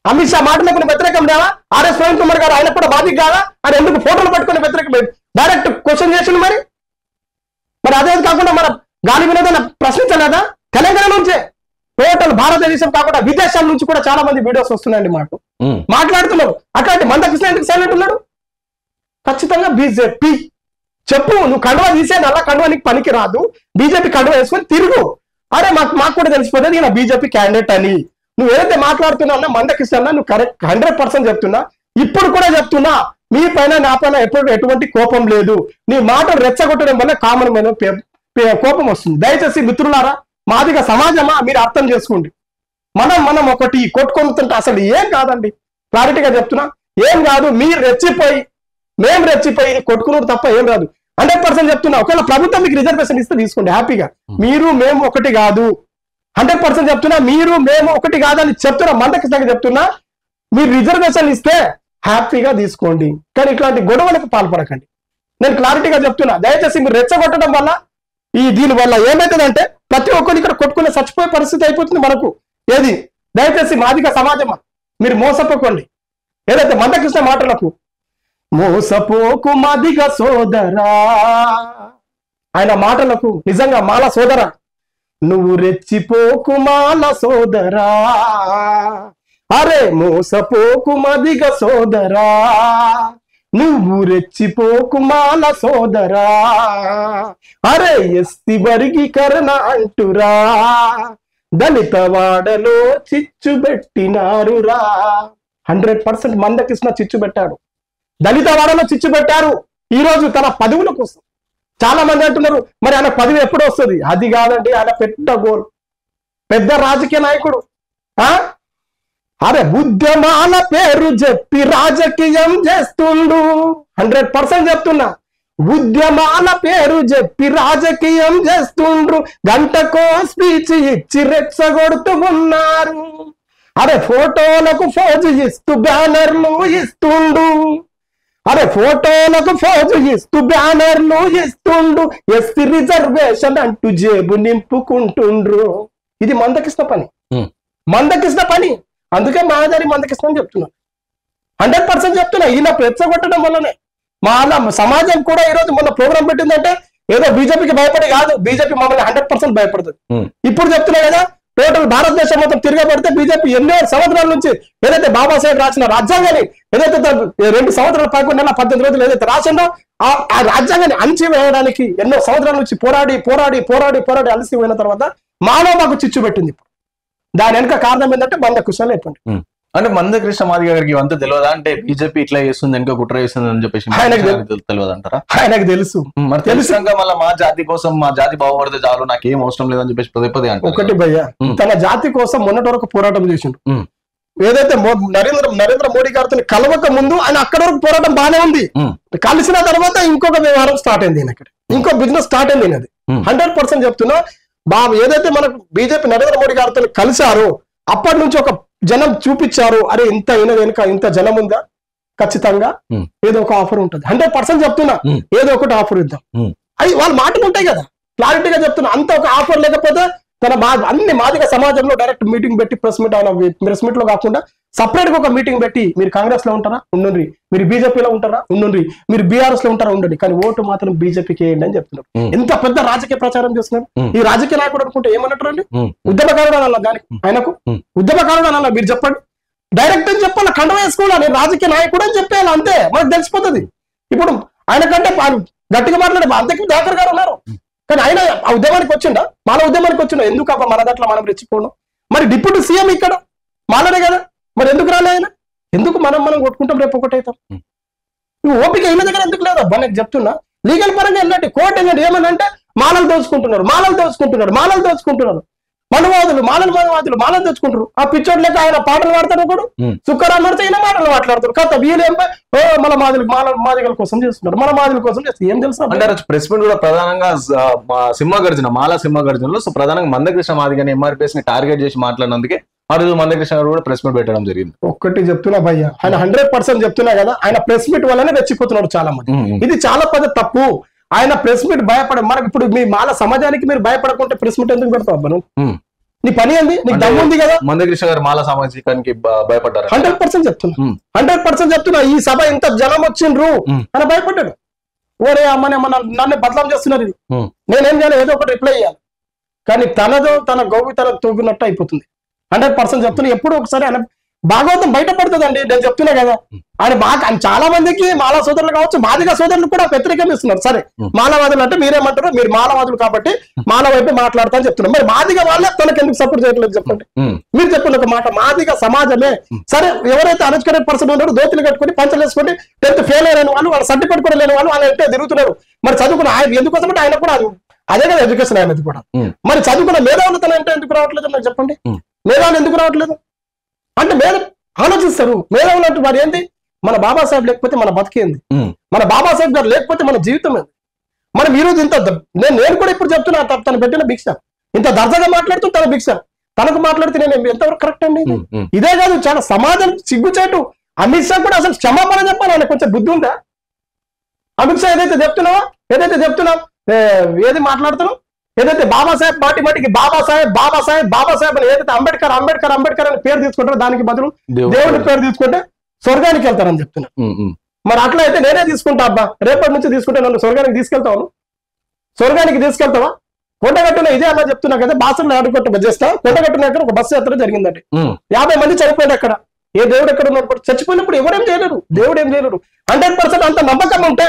అమిత్ షా మాటలకు వ్యతిరేకం లేవా? ఆర్ఎస్ ప్రవీణ్ కుమార్ గారు ఆయన కూడా బాధ్యత కాదా? ఆయన ఎందుకు ఫోటోలు పట్టుకుని వ్యతిరేకం డైరెక్ట్ క్వశ్చన్ చేసిండు? మరి అదే కాకుండా మన గాలి వినోదం ప్రశ్నించలేదా? తెలంగాణ నుంచే టోటల్ భారతదేశం కాకుండా విదేశాల నుంచి కూడా చాలా మంది వీడియోస్ వస్తున్నాయండి మాకు మాట్లాడుతున్నారు. అట్లాంటి మందకృష్ణ ఎందుకు సైలెంట్ ఉన్నాడు? ఖచ్చితంగా బీజేపీ చెప్పు, నువ్వు కండువా తీసే నల్ల కండువా నీకు పనికి రాదు, బీజేపీ కండువా వేసుకొని తిరుగు. అరే మాకు కూడా తెలిసిపోతుంది నేను బీజేపీ క్యాండిడేట్ అని. నువ్వు ఏదైతే మాట్లాడుతున్నావు మందకృష్ణ నువ్వు కరెక్ట్ 100% చెప్తున్నా. ఇప్పుడు కూడా చెప్తున్నా, మీ పైన నా పైన ఎటువంటి కోపం లేదు. నీ మాటలు రెచ్చగొట్టడం వల్ల కామన్ మీద కోపం వస్తుంది. దయచేసి మిత్రులారా, మాదిగా సమాజమా మీరు అర్థం చేసుకోండి. మనం ఒకటి కొట్టుకుంటుంటే అసలు ఏం కాదండి, క్లారిటీగా చెప్తున్నా ఏం కాదు. మీరు రెచ్చిపోయి మేము రెచ్చిపోయి కొట్టుకున్నాడు తప్ప ఏం రాదు. 100% చెప్తున్నా. ఒకవేళ ప్రభుత్వం మీకు రిజర్వేషన్ ఇస్తే తీసుకోండి హ్యాపీగా. మీరు మేము ఒకటి కాదు, 100% చెప్తున్నా. మీరు మేము ఒకటి కాదని చెప్తున్నా, మందకృష్ణకి చెప్తున్నా. మీరు రిజర్వేషన్ ఇస్తే హ్యాపీగా తీసుకోండి, కానీ ఇట్లాంటి గొడవలకు పాల్పడకండి. నేను క్లారిటీగా చెప్తున్నా. దయచేసి మీరు రెచ్చగొట్టడం వల్ల దీని వల్ల ఏమవుతుందంటే ప్రతి ఒక్కరు ఇక్కడ కొట్టుకునే చచ్చిపోయే పరిస్థితి అయిపోతుంది మనకు. ఏది దయచేసి మాదిగా సమాజమా మీరు మోసపోకండి. ఏదైతే మందకృష్ణ మాటలకు మోసపోకు మాదిగా సోదరా, ఆయన మాటలకు నిజంగా మాల సోదరా నువ్వు రెచ్చిపోకు మాల సోదరా. అరే మోసపోకు మాదిగ సోదరా, నువ్వు రెచ్చిపోకు మాల సోదరా. అరే ఎస్తి వర్గీకరణ అంటురా, దళిత వాడలో చిచ్చు పెట్టినారురా. 100% మందకృష్ణ చిచ్చు పెట్టాడు, దళిత వాడలో చిచ్చు పెట్టారు. ఈ రోజు తన పదవుల కోసం చాలా మంది అంటున్నారు మరి ఆయన పదవి ఎప్పుడు వస్తుంది? అది కాదండి, ఆయన పెద్ద గోల్, పెద్ద రాజకీయ నాయకుడు. అరే ఉద్యమాల పేరు చెప్పి రాజకీయం చేస్తుండు. 100% చెప్తున్నా, ఉద్యమాల పేరు చెప్పి రాజకీయం చేస్తుండ్రు. గంటకో స్పీచ్ ఇచ్చి రెచ్చగొడుతూ ఉన్నారు. అరే ఫోటోలకు ఫోజు ఇస్తూ బ్యానర్లు ఇస్తుండు. అరే ఫోటోలకు ఫోజు ఇస్తూ బ్యానర్లు ఇస్తుండు. ఎస్సీ రిజర్వేషన్ అంటూ జేబు నింపుకుంటుండ్రు. ఇది మందకృష్ణ పని, మందకృష్ణ పని. అందుకే మాయాదారి మందకృష్ణ అని చెప్తున్నా. 100% చెప్తున్నా. ఈయన రెచ్చగొట్టడం వల్లనే మాల సమాజం కూడా ఈరోజు మొన్న ప్రోగ్రాం పెట్టిందంటే ఏదో బీజేపీకి భయపడి కాదు, బీజేపీ మమ్మల్ని 100% భయపడుతుంది. ఇప్పుడు చెప్తున్నా కదా, టోటల్ భారతదేశం మొత్తం తిరగబడితే బీజేపీ ఎన్నో సంవత్సరాల నుంచి ఏదైతే బాబాసాహెబ్ రాసిన రాజ్యాంగాన్ని ఏదైతే 2 సంవత్సరాల 11 నెలల 18 రోజులు ఏదైతే రాసిందో ఆ రాజ్యాంగాన్ని అణచివేయడానికి ఎన్నో సంవత్సరాల నుంచి పోరాడి పోరాడి పోరాడి పోరాడి అలసిపోయిన తర్వాత మాలో మాకు చిచ్చు పెట్టింది. దాని వెనక కారణం ఏంటంటే మందకృష్ణ లేకుండా. అంటే మందకృష్ణ మాదిగ గారికి ఇవంతా తెలియదా? అంటే బీజేపీ ఇట్లా చేస్తుంది వెనక కుట్ర చేస్తుంది అని చెప్పేసి తెలియదు అంటారా? ఆయనకు తెలుసు. మరి తెలిసాక మళ్ళీ మా జాతి కోసం, మా జాతి బాగుపడితే చాలు, నాకేం అవసరం లేదని చెప్పేసి పదే పదే అంటే ఒకటి భయ్య, తన జాతి కోసం మొన్నటి వరకు పోరాటం చేసిండు. ఏదైతే నరేంద్ర మోడీ గారితో కలవక ముందు ఆయన అక్కడ వరకు పోరాటం బాగానే ఉంది. కలిసిన తర్వాత ఇంకొక వ్యవహారం స్టార్ట్ అయింది ఇక్కడ, ఇంకో బిజినెస్ స్టార్ట్ అయింది. అది 100% చెప్తున్నా. ఏదైతే మనకు బీజేపీ నరేంద్ర మోడీ గారితో కలిశారో అప్పటి నుంచి ఒక జనం చూపించారు, అరే ఇంత వెనుక ఇంత జనం ఉందా, ఖచ్చితంగా ఏదో ఒక ఆఫర్ ఉంటుంది. 100% చెప్తున్నా, ఏదో ఒకటి ఆఫర్ ఇద్దాం. అవి వాళ్ళ మాటలు ఉంటాయి కదా, క్లారిటీగా చెప్తున్నా. అంత ఒక ఆఫర్ లేకపోతే అన్ని మాదిగ సమాజంలో డైరెక్ట్ మీటింగ్ పెట్టి ప్రెస్ మీట్ లో కాకుండా సపరేట్ గా ఒక మీటింగ్ పెట్టి, మీరు కాంగ్రెస్ లో ఉంటారా ఉండండి, మీరు బీజేపీలో ఉంటారా ఉండండి, మీరు బీఆర్ఎస్ లో ఉంటారా ఉండండి, కానీ ఓటు మాత్రం బీజేపీకి వేయండి అని చెప్తున్నారు. ఎంత పెద్ద రాజకీయ ప్రచారం చేస్తున్నారు. ఈ రాజకీయ నాయకుడు అనుకుంటే ఏమన్నట్టు అండి, ఉద్యమకారుడు అనాలా దానికి, ఆయనకు ఉద్యమకారుడు అనాలా మీరు చెప్పండి. డైరెక్ట్ అని చెప్పాలి, కండ వేసుకోవాలి, నేను రాజకీయ నాయకుడు అని చెప్పేయాలి, అంతే మనకు తెలిసిపోతుంది. ఇప్పుడు ఆయన కంటే గట్టిగా మాట్లాడే అంతకు దాకర్ గారు ఉన్నారు, కానీ ఆయన ఆ ఉద్యమానికి వచ్చిండా, మాల ఉద్యమానికి వచ్చిండా, ఎందుకు అబ్బా మన దాంట్లో మనం రెచ్చిపోవడం. మరి డిప్యూటీ సీఎం ఇక్కడ మాలనే కదా, మరి ఎందుకు రాలే ఆయన, ఎందుకు మనం కొట్టుకుంటాం, రేపు ఒకటైతాం. ఓపిక అయిన దగ్గర ఎందుకు లేదు అబ్బా, నేను చెప్తున్నా. లీగల్ పరంగా వెళ్ళండి, కోర్టు వెళ్ళండి. ఏమనంటే మాలలు దోచుకుంటున్నారు, మనవాదులు మాలలు దోచుకుంటారు. ఆ పిచ్చోడు లేక ఆయన పాటలు పాడతారు, ఒకడు సుక్కరాలు పడితే ఈయన మాటలు మాట్లాడతారు. కథ వీళ్ళేమో మన మాదిగల కోసం చేస్తున్నారు, మన మాదిగల కోసం చేస్తారు. ఏం తెలుసు అంటే ప్రెస్ మీట్ కూడా ప్రధానంగా సింహగర్జన, మాలా సింహగర్జనలో సో ప్రధానంగా మందకృష్ణ మాదిగని ఎంఆర్పీఎస్ ని టార్గెట్ చేసి మాట్లాడినందుకే ఆ రోజు మందకృష్ణ గారు కూడా ప్రెస్ మీట్ పెట్టడం జరిగింది. ఒక్కటి చెప్తున్నా భయ్య, ఆయన 100% చెప్తున్నా కదా, ఆయన ప్రెస్ మీట్ వల్లనే రెచ్చిపోతున్నారు చాలా మంది. ఇది చాలా పెద్ద తప్పు. ఆయన ప్రెస్ మీట్ మనకి ఇప్పుడు మీ మాల సమాజానికి మీరు భయపడకుంటే ప్రెస్ మీట్ ఎందుకు పెడతావు అబ్బా? నీ పని ఏంది, నీకు దమ్ము ఉంది కదా. మందకృష్ణ గారు మాల సామాజికానికి భయపడ్డారు. 100% చెప్తున్నా. ఈ సభ ఇంత జనం వచ్చిండ్రు అని భయపడ్డాడు. ఓరే అమ్మనే నన్ను బదలాం చేస్తున్నారు, నేనేం చేయాలి, ఏదో ఒకటి రిప్లై ఇవ్వాలి. కానీ తన గోవి తన తోగినట్టు అయిపోతుంది. 100% చెప్తున్నా. ఎప్పుడు ఒకసారి ఆయన భాగవతం బయటపడుతుందండి, నేను చెప్తున్నా కదా. ఆయన చాలా మందికి మాలా సోదరులు కావచ్చు, మాదిగ సోదరులు కూడా వ్యతిరేకం ఇస్తున్నారు. సరే మాలవాదులు అంటే మీరేమంటారు, మీరు మాలవాదులు కాబట్టి మాల వైపు మాట్లాడతా అని చెప్తున్నారు. మరి మాదిగ వాళ్ళే తనకు ఎందుకు సపోర్ట్ చేయట్లేదు చెప్పండి. మీరు చెప్పండి ఒక మాట. మాదిగ సమాజమే సరే, ఎవరైతే అన్ఎడ్యుకేటెడ్ పర్సన్ ఉన్నారో దోతులు కట్టుకుని పంచలు వేసుకొని 10th ఫెయిల్ అయిన వాళ్ళు సర్టిఫికేట్ కూడా లేని వాళ్ళు అంటే తిరుగుతున్నారు. మరి చదువుకున్న ఆయన ఎందుకోసం అంటే ఆయన కూడా అదే కదా ఎడ్యుకేషన్ అనేది కూడా. మరి చదువుకున్న మేధావులు తన అంటే ఎందుకు రావట్లేదు నాకు చెప్పండి. మేధావులు ఎందుకు రావట్లేదు అంటే ఆలోచిస్తారు. మేధావులు అంటే మరి ఏంటి, మన బాబాసాహెబ్ లేకపోతే మన బతికేంది, మన బాబాసాహెబ్ గారు లేకపోతే మన జీవితం ఏంది. మనం ఈ రోజు ఇంత నేను కూడా ఇప్పుడు చెప్తున్నా, తను పెట్టిన భిక్ష ఇంత దర్జాగా మాట్లాడుతూ తన భిక్ష తనకు మాట్లాడితే నేను ఎంతవరకు కరెక్ట్ అండి. ఇదే కాదు, చాలా సమాజం సిగ్గుచేటు. అమిత్ షా కూడా అసలు క్షమాపణ చెప్పాలి, ఆయన కొంచెం బుద్ధి ఉందా. అమిత్ షా ఏదైతే చెప్తున్నావు ఏది మాట్లాడుతున్నావు, ఏదైతే బాబాసాహెబ్ మాటికి బాబాసాహెబ్ అని ఏదైతే అంబేద్కర్ అని పేరు తీసుకుంటారో దానికి బదులు దేవుడి పేరు తీసుకుంటే స్వర్గానికి వెళ్తారని చెప్తున్నా. మరి అట్లా అయితే నేనే తీసుకుంటా అబ్బా, రేపటి నుంచి తీసుకుంటే నన్ను స్వర్గానికి తీసుకెళ్తావా? కొండగట్టులో ఇదే అలా చెప్తున్నా కదా, బాసలు ఆడుకుంటూ చేస్తా. కొండగట్టున ఎక్కడ ఒక బస్సు యాత్ర జరిగిందండి, 50 మంది చనిపోయారు అక్కడ. ఏ దేవుడు ఎక్కడ ఉన్నాడు, చచ్చిపోయినప్పుడు ఎవరేం చేయలేరు, దేవుడు ఏం చేయలేరు. 100% అంత నమ్మకం ఉంటే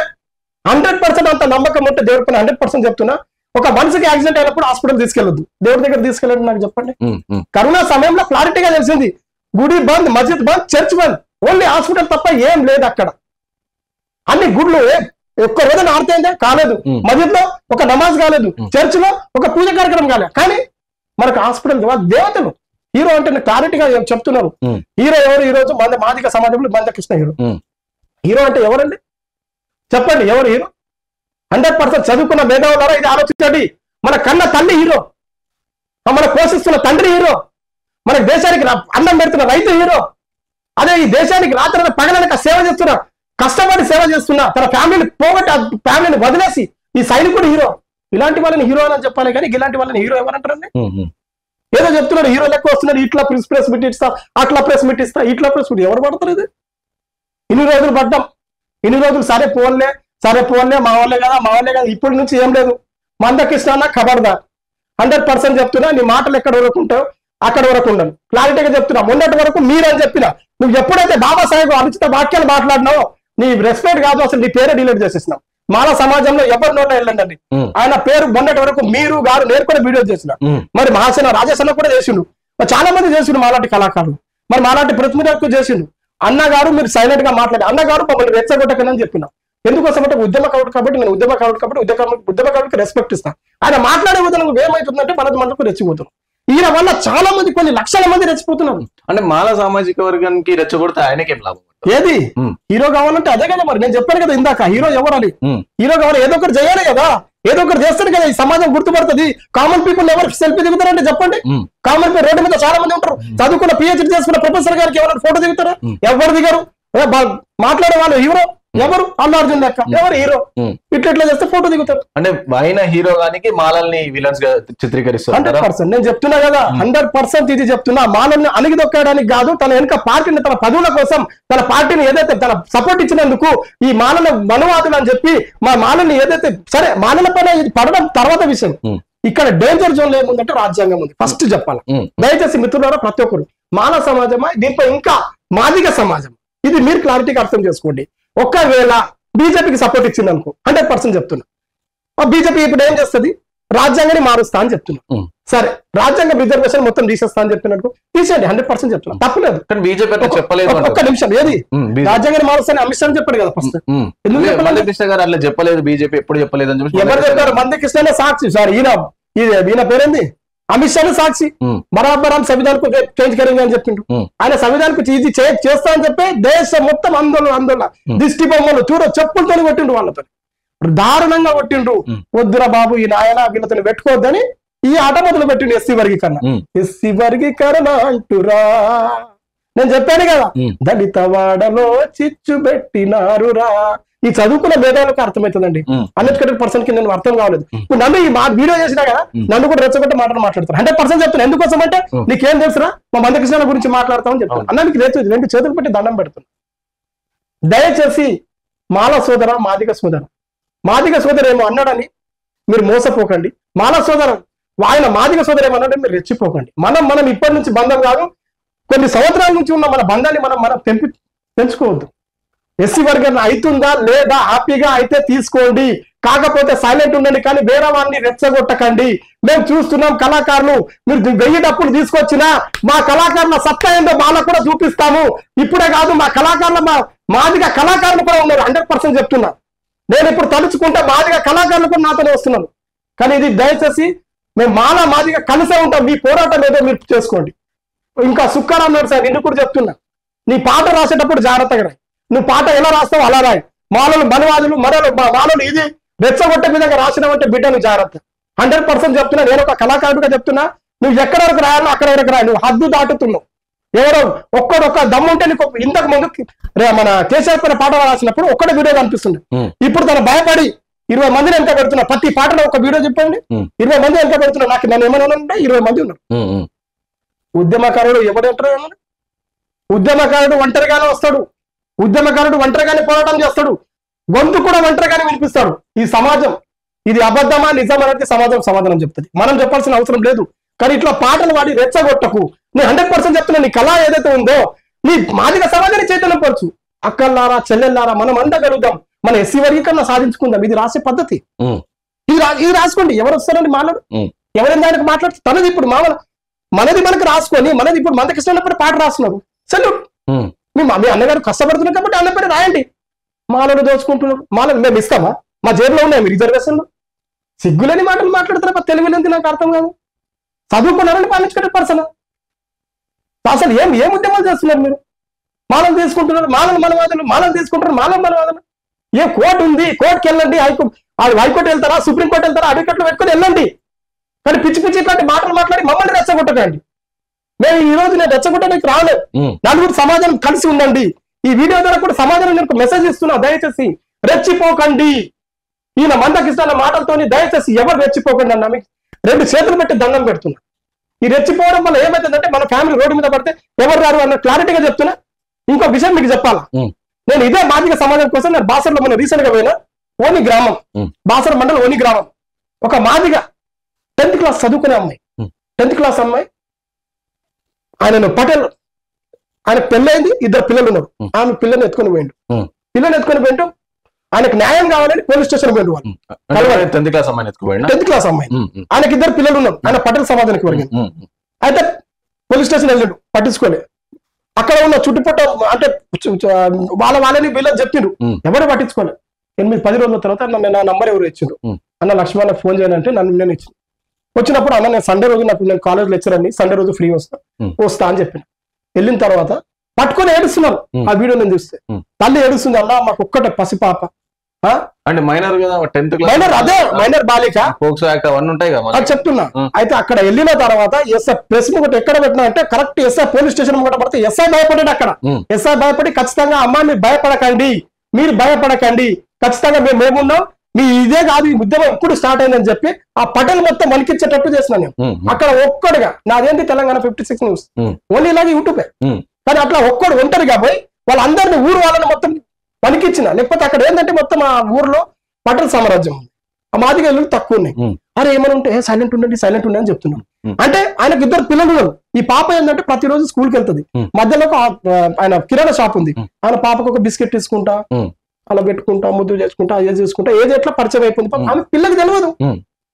100% దేవుడి పైన 100% చెప్తున్నా. ఒక మనిషికి యాక్సిడెంట్ అయినప్పుడు హాస్పిటల్ తీసుకెళ్లొద్దు, దేవుడి దగ్గర తీసుకెళ్ళండి. నాకు చెప్పండి, కరోనా సమయంలో క్లారిటీగా తెలిసింది, గుడి బంద్, మస్జిద్ బంద్, చర్చ్ బంద్, ఓన్లీ హాస్పిటల్ తప్ప ఏం లేదు అక్కడ. అన్ని గుడ్లు ఒక్క రోజున ఆడితే కాలేదు, మస్జిద్ లో ఒక నమాజ్ కాలేదు, చర్చ్ లో ఒక పూజ కార్యక్రమం కాలేదు. కానీ మనకు హాస్పిటల్ దేవతలు. హీరో అంటే క్లారిటీగా చెప్తున్నారు. హీరో ఎవరు ఈ రోజు మాదిగ సమాజంలో మందకృష్ణ హీరో అంటే ఎవరండి చెప్పండి, ఎవరు హీరో? 100% చదువుకున్న మేధావులారా ఇది ఆలోచించండి. మన కన్న తల్లి హీరో, మన పోషిస్తున్న తండ్రి హీరో, మన దేశానికి అన్నం పెడుతున్న రైతు హీరో. అదే ఈ దేశానికి రాత్రి పగలనక సేవ చేస్తున్నా, కష్టపడి సేవ చేస్తున్నా, తన ఫ్యామిలీని పోగొట్టి ఫ్యామిలీని వదిలేసి ఈ సైనికుడు హీరో. ఇలాంటి వాళ్ళని హీరో అని చెప్పాలి, కానీ ఇలాంటి వాళ్ళని హీరో ఎవరంటారండి? ఏదో చెప్తున్నాడు, హీరో లెక్క వస్తున్నాడు, ఇట్లా ప్రెస్ మీట్ ఇస్తా, అట్లా ప్రెస్ మీట్ ఇస్తా, ఇట్లా ప్రెస్ మీట్. ఎవరు పడతారు ఇది? ఇన్ని రోజులు పడ్డాం, ఇన్ని రోజులు సరే పోన్లే మా వాళ్ళే కదా. ఇప్పటి నుంచి ఏం లేదు, మందకృష్ణ అన్న ఖబర్దార్. 100% చెప్తున్నా, నీ మాటలు ఎక్కడ వరకు ఉంటావు అక్కడ వరకు ఉండను. క్లారిటీగా చెప్తున్నా. మొన్నటి వరకు మీరని చెప్పినా, నువ్వు ఎప్పుడైతే బాబాసాహెబ్ అనుచిత వాక్యాలు మాట్లాడినావో నీ రెస్పెక్ట్ కాదు, అసలు నీ పేరే డిలీట్ చేసేసినావు. మాల సమాజంలో ఎవరి నోట వెళ్ళండి, ఆయన పేరు మొన్నటి వరకు మీరు గారు నేను కూడా వీడియో చేసిన. మరి మహాసేన రాజేశ్వర కూడా చేసిండు, చాలా మంది చేసిండు మాలాంటి కళాకారులు. మరి మాలాంటి ప్రతినిధులకు చేసిండు. అన్నగారు మీరు సైలెంట్ గా మాట్లాడి, అన్నగారు మమ్మల్ని రెచ్చగొట్టకనని చెప్పిన. ఎందుకోసం అంటే ఉద్యమకారుడు కాబట్టి, నేను ఉద్యమకారుడికి రెస్పెక్ట్ ఇస్తాను. ఆయన మాట్లాడే విధానం ఏమవుతుందంటే మనకు రెచ్చిపోతాం. ఈయన వల్ల చాలా మంది కొన్ని లక్షల మంది రెచ్చిపోతున్నారు. అంటే మాల సామాజిక వర్గానికి రెచ్చగొడితే ఆయనకేం లాభం? ఏది హీరో కావాలంటే అదే కదా మరి. నేను చెప్పాను కదా ఇందాక, హీరో ఎవరని. హీరో కావాలి, ఏదో ఒకటి చేయాలి కదా, ఏదో ఒకటి చేస్తాడు కదా, ఈ సమాజం గుర్తుపడుతుంది. కామన్ పీపుల్ ఎవరు సెల్ఫీ దిగుతారంటే చెప్పండి. కామన్ పీపుల్ రోడ్డు మీద చాలా మంది ఉంటారు, చదువుకున్న పిహెచ్డి చేసుకున్న ప్రొఫెసర్ గారికి ఎవరైనా ఫోటో దిగుతారా? ఎవరు దిగారు? మాట్లాడే వాళ్ళు హీరో ఎవరు? అల్లు అర్జున్ లెక్క ఎవరు హీరో? ఇట్లా చేస్తే ఫోటో దిగుతారు. అంటే ఆయన హీరో గానికి మాలల్ని విలన్స్ గా చిత్రీకరిస్తారు. 100%. నేను చెప్తున్నా కదా, 100% ఇది చెప్తున్నా. మాలల్ని అణిగిదొక్కడానికి కాదు, తన వెనుక పార్టీని, తన పదవుల కోసం తన పార్టీని ఏదైతే తన సపోర్ట్ ఇచ్చినందుకు ఈ మాలల మనువాదులు అని చెప్పి మా మాలని ఏదైతే, సరే మాలల పైన ఇది పడడం తర్వాత విషయం. ఇక్కడ డేంజర్ జోన్ లో ఏముందంటే రాజ్యాంగం ఉంది. ఫస్ట్ చెప్పాలి. దయచేసి మిత్రులారా, ప్రతి ఒక్కరు మాల సమాజమా, దీంట్లో ఇంకా మాదిగ సమాజం, ఇది మీరు క్లారిటీగా అర్థం చేసుకోండి. ఒకవేళ బీజేపీకి సపోర్ట్ ఇచ్చింది అనుకో, 100% చెప్తున్నా, బీజేపీ ఇప్పుడు ఏం చేస్తుంది? రాజ్యాంగాన్ని మారుస్తా అని చెప్తున్నా. సరే, రాజ్యాంగం రిజర్వేషన్ మొత్తం తీసేస్తా అని చెప్పినట్టు తీసేయండి, 100% చెప్తున్నా, తప్పలేదు. కానీ బీజేపీ చెప్పలేదు. ఒక్క నిమిషం, ఏది రాజ్యాంగాన్ని మారుస్తాను అమిత్ షా చెప్పాడు కదా ఫస్ట్. మందకృష్ణ గారు అట్లా చెప్పలేదు, బీజేపీ ఎప్పుడు చెప్పలేదు అని చెప్పి ఎవరు చెప్పారు? మందకృష్ణ సాక్షి. సార్ ఈయన పేరేంది? అమిత్ షా సాక్షి. బరాబర్ సంవిధాన్ కు చేంజ్ కరెంगे అని చెప్పిండు. ఆయన సంవిధాన్ కు ఇది చేస్తా అని చెప్పి దేశం మొత్తం ఆందోళన దిష్టి బొమ్మలు చూడ చెప్పులతో కొట్టిండు, వాళ్ళతో దారుణంగా కొట్టిండ్రు. వద్దురా బాబు, ఈ నాయన వీళ్ళతో పెట్టుకోవద్దని ఈ ఆట మొదలు పెట్టిండు. ఎస్సీ వర్గీకరణ అంటురా. నేను చెప్పాను కదా, దళిత వాడలో చిచ్చు పెట్టినారురా. ఈ చదువుకున్న భేదాలకు అర్థమవుతుందండి. 100% కి నేను అర్థం కాలేదు. ఇప్పుడు నన్ను ఈ వీడియో చేసినా కదా, నన్ను కూడా రెచ్చగొట్టే మాట్లాడతాను. 100% చెప్తాను. ఎందుకోసం అంటే నీకేం తెలుసురా, మా మందకృష్ణ గురించి మాట్లాడతామని చెప్తాను. అన్నానికి రేపు 2 చేతులు పెట్టి దండం పెడుతున్నా. దయచేసి మాల సోదర, మాదిగ సోదర ఏమో అన్నాడని మీరు మోసపోకండి. మాల సోదర ఆయన మాదిగ సోదర ఏమన్నాడని మీరు రెచ్చిపోకండి. మనం ఇప్పటి నుంచి బంధం కాదు, కొన్ని సంవత్సరాల నుంచి ఉన్న మన బంధాన్ని మనం పెంచుకోవద్దు. ఎస్సీ వర్గం అవుతుందా లేదా, హ్యాపీగా అయితే తీసుకోండి, కాకపోతే సైలెంట్ ఉండండి, కానీ వేరే వాడిని రెచ్చగొట్టకండి. మేము చూస్తున్నాం కళాకారులు, మీరు 1000 డప్పులు తీసుకొచ్చినా మా కళాకారుల సత్తా ఏందో వాళ్ళకు కూడా చూపిస్తాము. ఇప్పుడే కాదు, మా కళాకారుల మాదిగ కళాకారులు కూడా ఉన్నారు. 100% చెప్తున్నా. నేను ఇప్పుడు తలుచుకుంటే మాదిగ కళాకారులు కూడా నాతోనే వస్తున్నాను. కానీ ఇది దయచేసి మేము మాదిగ కలిసే ఉంటాం. మీ పోరాటం ఏదో మీరు చేసుకోండి. ఇంకా సుక్కారాం నాయుడు సార్, నిన్ను కూడా చెప్తున్నా, నీ పాట రాసేటప్పుడు జాగ్రత్తగా రాయి. నువ్వు పాట ఎలా రాస్తావు అలా రాయి. మాలలు మనవాదులు మాలలు ఇది రెచ్చగొట్టే విధంగా రాసినావంటే బిడ్డ నువ్వు జాగ్రత్త. 100% చెప్తున్నా. నేను ఒక కళాకారుడిగా చెప్తున్నా, నువ్వు ఎక్కడ వరకు రాయాలో అక్కడ వరకు రాయి. నువ్వు హద్దు దాటుతున్నావు. ఎవరో ఒక్క దమ్ముంటే నీకు ఇంతకు ముందు మన కేసీఆర్ పైన పాట రాసినప్పుడు ఒక్కడే వీడియో కనిపిస్తుంది. ఇప్పుడు తను భయపడి 20 మందిని ఎంత పెడుతున్నా. ప్రతి పాటలో ఒక వీడియో చెప్పండి, 20 మంది ఎంత పెడుతున్నా. నాకు నన్ను ఏమైనా అంటే 20 మంది ఉన్నారు. ఉద్యమకారుడు ఎవడంటారు? ఉద్యమకారుడు ఒంటరిగానే వస్తాడు. ఉద్యమకారుడు ఒంటరిగానే పోరాటం చేస్తాడు. గొంతు కూడా ఒంటరిగానే వినిపిస్తాడు. ఈ సమాజం ఇది అబద్ధమా నిజం అనేది సమాజం సమాధానం చెప్తుంది. మనం చెప్పాల్సిన అవసరం లేదు. కానీ ఇట్లా పాటలు వాడి రెచ్చగొట్టకు. నేను 100% చెప్తున్నా, నీ కళ ఏదైతే ఉందో నీ మాదిగ సమాజాన్ని చైతన్యపరచు. అక్కల్లారా, చెల్లెల్లారా, మనం అందగలుగుదాం. మన ఎస్సీ వర్గీకరణ సాధించుకుందాం. ఇది రాసే పద్ధతి. ఇది రాసుకోండి. ఎవరు వస్తారండి మాట్లాడు? ఎవరైనా దానికి మాట్లాడుతూ తనది ఇప్పుడు మనది మనకు రాసుకొని, మనది ఇప్పుడు మందకృష్ణ పాట రాస్తున్నారు. సెల్యూట్. మీ అన్నగారు కష్టపడుతున్నారు కాబట్టి అన్న పేరు రాయండి. మాలను దోచుకుంటున్నారు. మాలను మేము ఇస్తామా? మా జేబులో ఉన్నాయి మీ రిజర్వేషన్లు. సిగ్గులేని మాటలు మాట్లాడతారా? తెలివిలేంది నాకు అర్థం కాదు. చదువుకున్నారని పాలించుకునే పర్సన్ అసలు ఏం ఉద్యమాలు చేస్తున్నారు మీరు? మాలను తీసుకుంటున్నారు, మాలను తీసుకుంటారు, మనవాదులు. ఏ కోర్టు ఉంది, కోర్టుకి వెళ్ళండి. హైకోర్టు వెళ్తారా, సుప్రీంకోర్టు వెళ్తారా, అడ్వకేట్లు పెట్టుకొని వెళ్ళండి. కానీ పిచ్చి ఇట్లాంటి మాటలు మాట్లాడి మమ్మల్ని రెచ్చగొట్టకండి. మేము ఈ రోజు నేను రెచ్చగొట్టడానికి రాలేదు. నలుగురు సమాజం కలిసి ఉండండి. ఈ వీడియో ద్వారా కూడా సమాజానికి నేను మెసేజ్ ఇస్తున్నా. దయచేసి రెచ్చిపోకండి. ఈయన మందకృష్ణ మాటలతోని దయచేసి ఎవరు రెచ్చిపోకండి అన్న మీకు 2 చేతులు పెట్టి దండం పెడుతున్నా. ఈ రెచ్చిపోవడం వల్ల ఏమవుతుందంటే మన ఫ్యామిలీ రోడ్డు మీద పడితే ఎవరు రారు అన్న క్లారిటీగా చెప్తున్నా. ఇంకో విషయం మీకు చెప్పాలా, నేను ఇదే మాదిగ సమాజం కోసం నేను బాసర్లో మన రీసెంట్ గా పోయినా, ఓని గ్రామం, బాసర మండలం ఓని గ్రామం, ఒక మాదిగ 10th క్లాస్ చదువుకునే అమ్మాయి, 10th క్లాస్ అమ్మాయి, ఆయన పటేల్, ఆయన పెళ్ళైంది, 2 పిల్లలు ఉన్నారు. ఆమె పిల్లల్ని ఎత్తుకొని పోయిండు. ఆయనకు న్యాయం కావాలని పోలీస్ స్టేషన్ పోయిండు. వాళ్ళు 10th క్లాస్ అమ్మాయి, ఆయనకి 2 పిల్లలు ఉన్నారు. ఆయన పటేల్ సమాజానికి వర్గం. అయితే పోలీస్ స్టేషన్ వెళ్ళాడు, పట్టించుకోలే. అక్కడ ఉన్న చుట్టుపక్కల అంటే వాళ్ళని వీళ్ళని చెప్పిండు, ఎవరు పట్టించుకోలే. 8-10 రోజుల తర్వాత నా నంబర్ ఎవరు ఇచ్చిండు, అన్న లక్ష్మణ్ ఫోన్ చేయాలంటే నేను ఇచ్చింది. వచ్చినప్పుడు అన్న నేను సండే రోజు నేను కాలేజ్ లెక్చర్ అండి, సండే రోజు ఫ్రీ వస్తా అని చెప్పిన. వెళ్ళిన తర్వాత పట్టుకొని ఏడుస్తున్నారు. ఆ వీడియో నేను చూస్తే తల్లి ఏడుస్తుంది, అన్న మాకు ఒక్కటే పసిపాప. అంటే మైనర్ కదా, 10th క్లాస్ మైనర్, అదే మైనర్ బాలిక, పోక్సో యాక్ట్ అవన్నీ ఉంటాయి కదా అది చెప్తున్నా. అయితే అక్కడ వెళ్ళిన తర్వాత ఎస్ఐ ప్రెస్ ఒకటి ఎక్కడ పెట్టినా అంటే కరెక్ట్ ఎస్ఐ పోలీస్ స్టేషన్ కూడా పడితే ఎస్ఐ భయపడాడు. అక్కడ ఎస్ఐ భయపడి ఖచ్చితంగా అమ్మా మీరు భయపడకండి, ఖచ్చితంగా మేమున్నాం, మీ ఇదే కాదు ఈ ఉద్యమం ఇప్పుడు స్టార్ట్ అయిందని చెప్పి ఆ పటేల్ మొత్తం వణికిచ్చేటట్టు చేసినా నేను. అక్కడ ఒక్కడుగా నాదేంటి తెలంగాణ 56 న్యూస్ ఓన్లీ ఇలాగే యూట్యూబే, కానీ అట్లా ఒక్కడు ఒంటరిగా పోయి వాళ్ళందరినీ ఊరు వాళ్ళని మొత్తం వణికిచ్చిన. లేకపోతే అక్కడ ఏంటంటే మొత్తం ఆ ఊర్లో పటేల్ సామ్రాజ్యం ఉంది, ఆ మాదిగలు తక్కువ ఉన్నాయి. అరే ఏమని ఉంటే సైలెంట్ ఉండండి అని చెప్తున్నాను. అంటే ఆయనకు 2 పిల్లలు ఉన్నారు. ఈ పాప ఏంటంటే ప్రతిరోజు స్కూల్కి వెళ్తుంది, మధ్యలో ఆయన కిరాణా షాప్ ఉంది, ఆయన పాపకు ఒక బిస్కెట్ తీసుకుంటా అలా పెట్టుకుంటా ముద్దు చేసుకుంటా ఏది ఎట్లా పరిచయం అయిపోయింది. ఆమె పిల్లకి తెలియదు,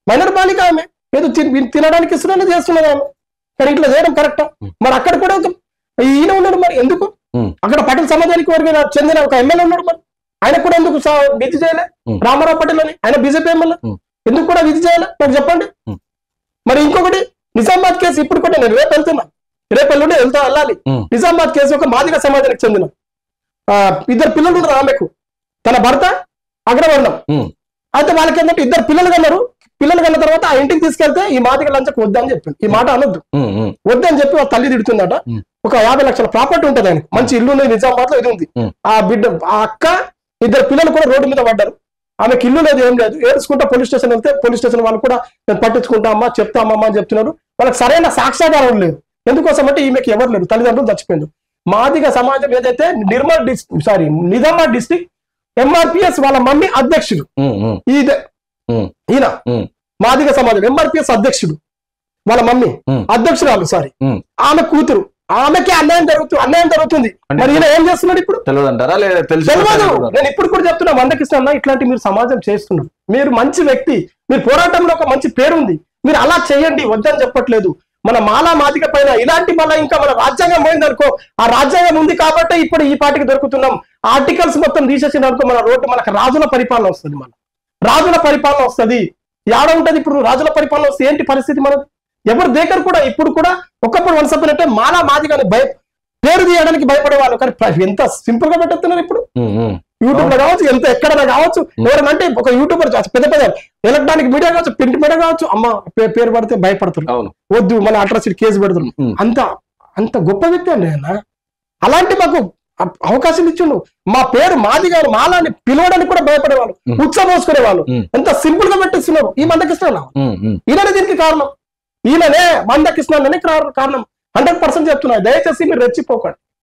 మైనర్ బాలిక ఆమె, ఏదో తినడానికి ఇస్తున్నా చేస్తున్నది ఆమె, కానీ ఇట్లా చేయడం కరెక్టా? మరి అక్కడ కూడా ఈయన ఉన్నాడు, మరి ఎందుకు అక్కడ పటేల్ సమాజానికి చెందిన ఒక ఎమ్మెల్యే ఉన్నాడు, మరి ఆయన కూడా ఎందుకు విధి చేయలే? రామారావు పటేల్ అని ఆయన బీజేపీ ఎమ్మెల్యే, ఎందుకు కూడా విధి చేయలే నాకు చెప్పండి. మరి ఇంకొకటి నిజామాబాద్ కేసు, ఇప్పుడు కూడా నేను రేపు వెళ్తున్నా, రేపు వెళ్ళాలి. నిజామాబాద్ కేసు ఒక మాదిగ సమాజానికి చెందిన 2 పిల్లలు ఉన్నారు ఆమెకు, తన భర్త అగ్రవర్ణం. అయితే వాళ్ళకి ఏంటంటే 2 పిల్లలు కన్నారు. పిల్లలు కన్న తర్వాత ఆ ఇంటికి తీసుకెళ్తే ఈ మాదిగ లంచకు వద్దని చెప్పింది. ఈ మాట అనొద్దు, వద్దని చెప్పి వాళ్ళ తల్లి తిడుతుందట. ఒక 50 లక్షల ప్రాపర్టీ ఉంటుంది ఆయనకు, మంచి ఇల్లు ఉంది నిజామాబాద్ లో, ఇది ఉంది. ఆ బిడ్డ ఆ అక్క 2 పిల్లలు కూడా రోడ్డు మీద పడ్డారు. ఆమెకి ఇల్లు లేదు, ఏం లేదు, ఏడ్చుకుంటా పోలీస్ స్టేషన్ వెళ్తే పోలీస్ స్టేషన్ వాళ్ళు కూడా నేను పట్టించుకుంటా అమ్మా చెప్తామమ్మా అని చెప్తున్నారు. వాళ్ళకి సరైన సాక్ష్యాధారం లేదు. ఎందుకోసం అంటే ఈమెకి ఎవరు లేరు, తల్లిదండ్రులు చచ్చిపోయింది. మాదిగ సమాజం ఏదైతే నిజామాబాద్ డిస్ట్రిక్ట్ ఎంఆర్పిఎస్ వాళ్ళ మమ్మీ అధ్యక్షుడు, ఈయన మాదిగ సమాజం ఎంఆర్పిఎస్ అధ్యక్షుడు, వాళ్ళ మమ్మీ అధ్యక్షురాలు, ఆమె కూతురు, ఆమెకి అన్యాయం జరుగుతుంది. మరి ఈయన ఏం చేస్తున్నాడు ఇప్పుడు తెలియదంటారా? తెలియదు. నేను ఇప్పుడు కూడా చెప్తున్నా, 100కి ఇస్తున్నా, ఇట్లాంటి మీరు సమాజం చేస్తున్నారు. మీరు మంచి వ్యక్తి, మీరు పోరాటంలో ఒక మంచి పేరు ఉంది, మీరు అలా చేయండి, వద్దని చెప్పట్లేదు. మన మాలా మాదిక పైన ఇలాంటి మళ్ళీ ఇంకా మన రాజ్యాంగం పోయిందనుకో, ఆ రాజ్యాంగం ఉంది కాబట్టి ఇప్పుడు ఈ పార్టీకి దొరుకుతున్నాం. ఆర్టికల్స్ మొత్తం తీసేసిననుకో మన రోడ్డు మనకు రాజుల పరిపాలన వస్తుంది. రాజుల పరిపాలన వస్తుంది. యాడ ఉంటది ఇప్పుడు రాజుల పరిపాలన వస్తే ఏంటి పరిస్థితి? మనం ఎవరి దగ్గర కూడా ఇప్పుడు కూడా ఒకప్పుడు వలసపోయినట్టే మాలా మాదిగాని పేరు తీయడానికి భయపడే వాళ్ళు, కానీ ఎంత సింపుల్ గా పెట్టేస్తున్నారు ఇప్పుడు. యూట్యూబ్ లో కావచ్చు, ఎంత ఎక్కడైనా కావచ్చు, ఎవరైనా ఒక యూట్యూబర్ పెద్ద ఎలక్ట్రానిక్ మీడియా కావచ్చు, ప్రింట్ మీడియా కావచ్చు, అమ్మ పేరు పడితే భయపడుతున్నారు, వద్దు మన అట్రాసిటీ కేసు పెడుతున్నారు. అంత గొప్ప వ్యక్తి అండి ఆయన. అలాంటి మాకు అవకాశం ఇచ్చిండు. మా పేరు మాదిగారు మాలాని పిలవడానికి కూడా భయపడేవాళ్ళు, ఉత్సవోసుకునేవాళ్ళు. ఎంత సింపుల్ గా పెట్టిస్తున్నారు ఈ మందకృష్ణ. ఈయననే దీనికి కారణం, ఈయననే మందకృష్ణ కారణం. 100% చెప్తున్నా, దయచేసి మీరు రెచ్చిపోకండి.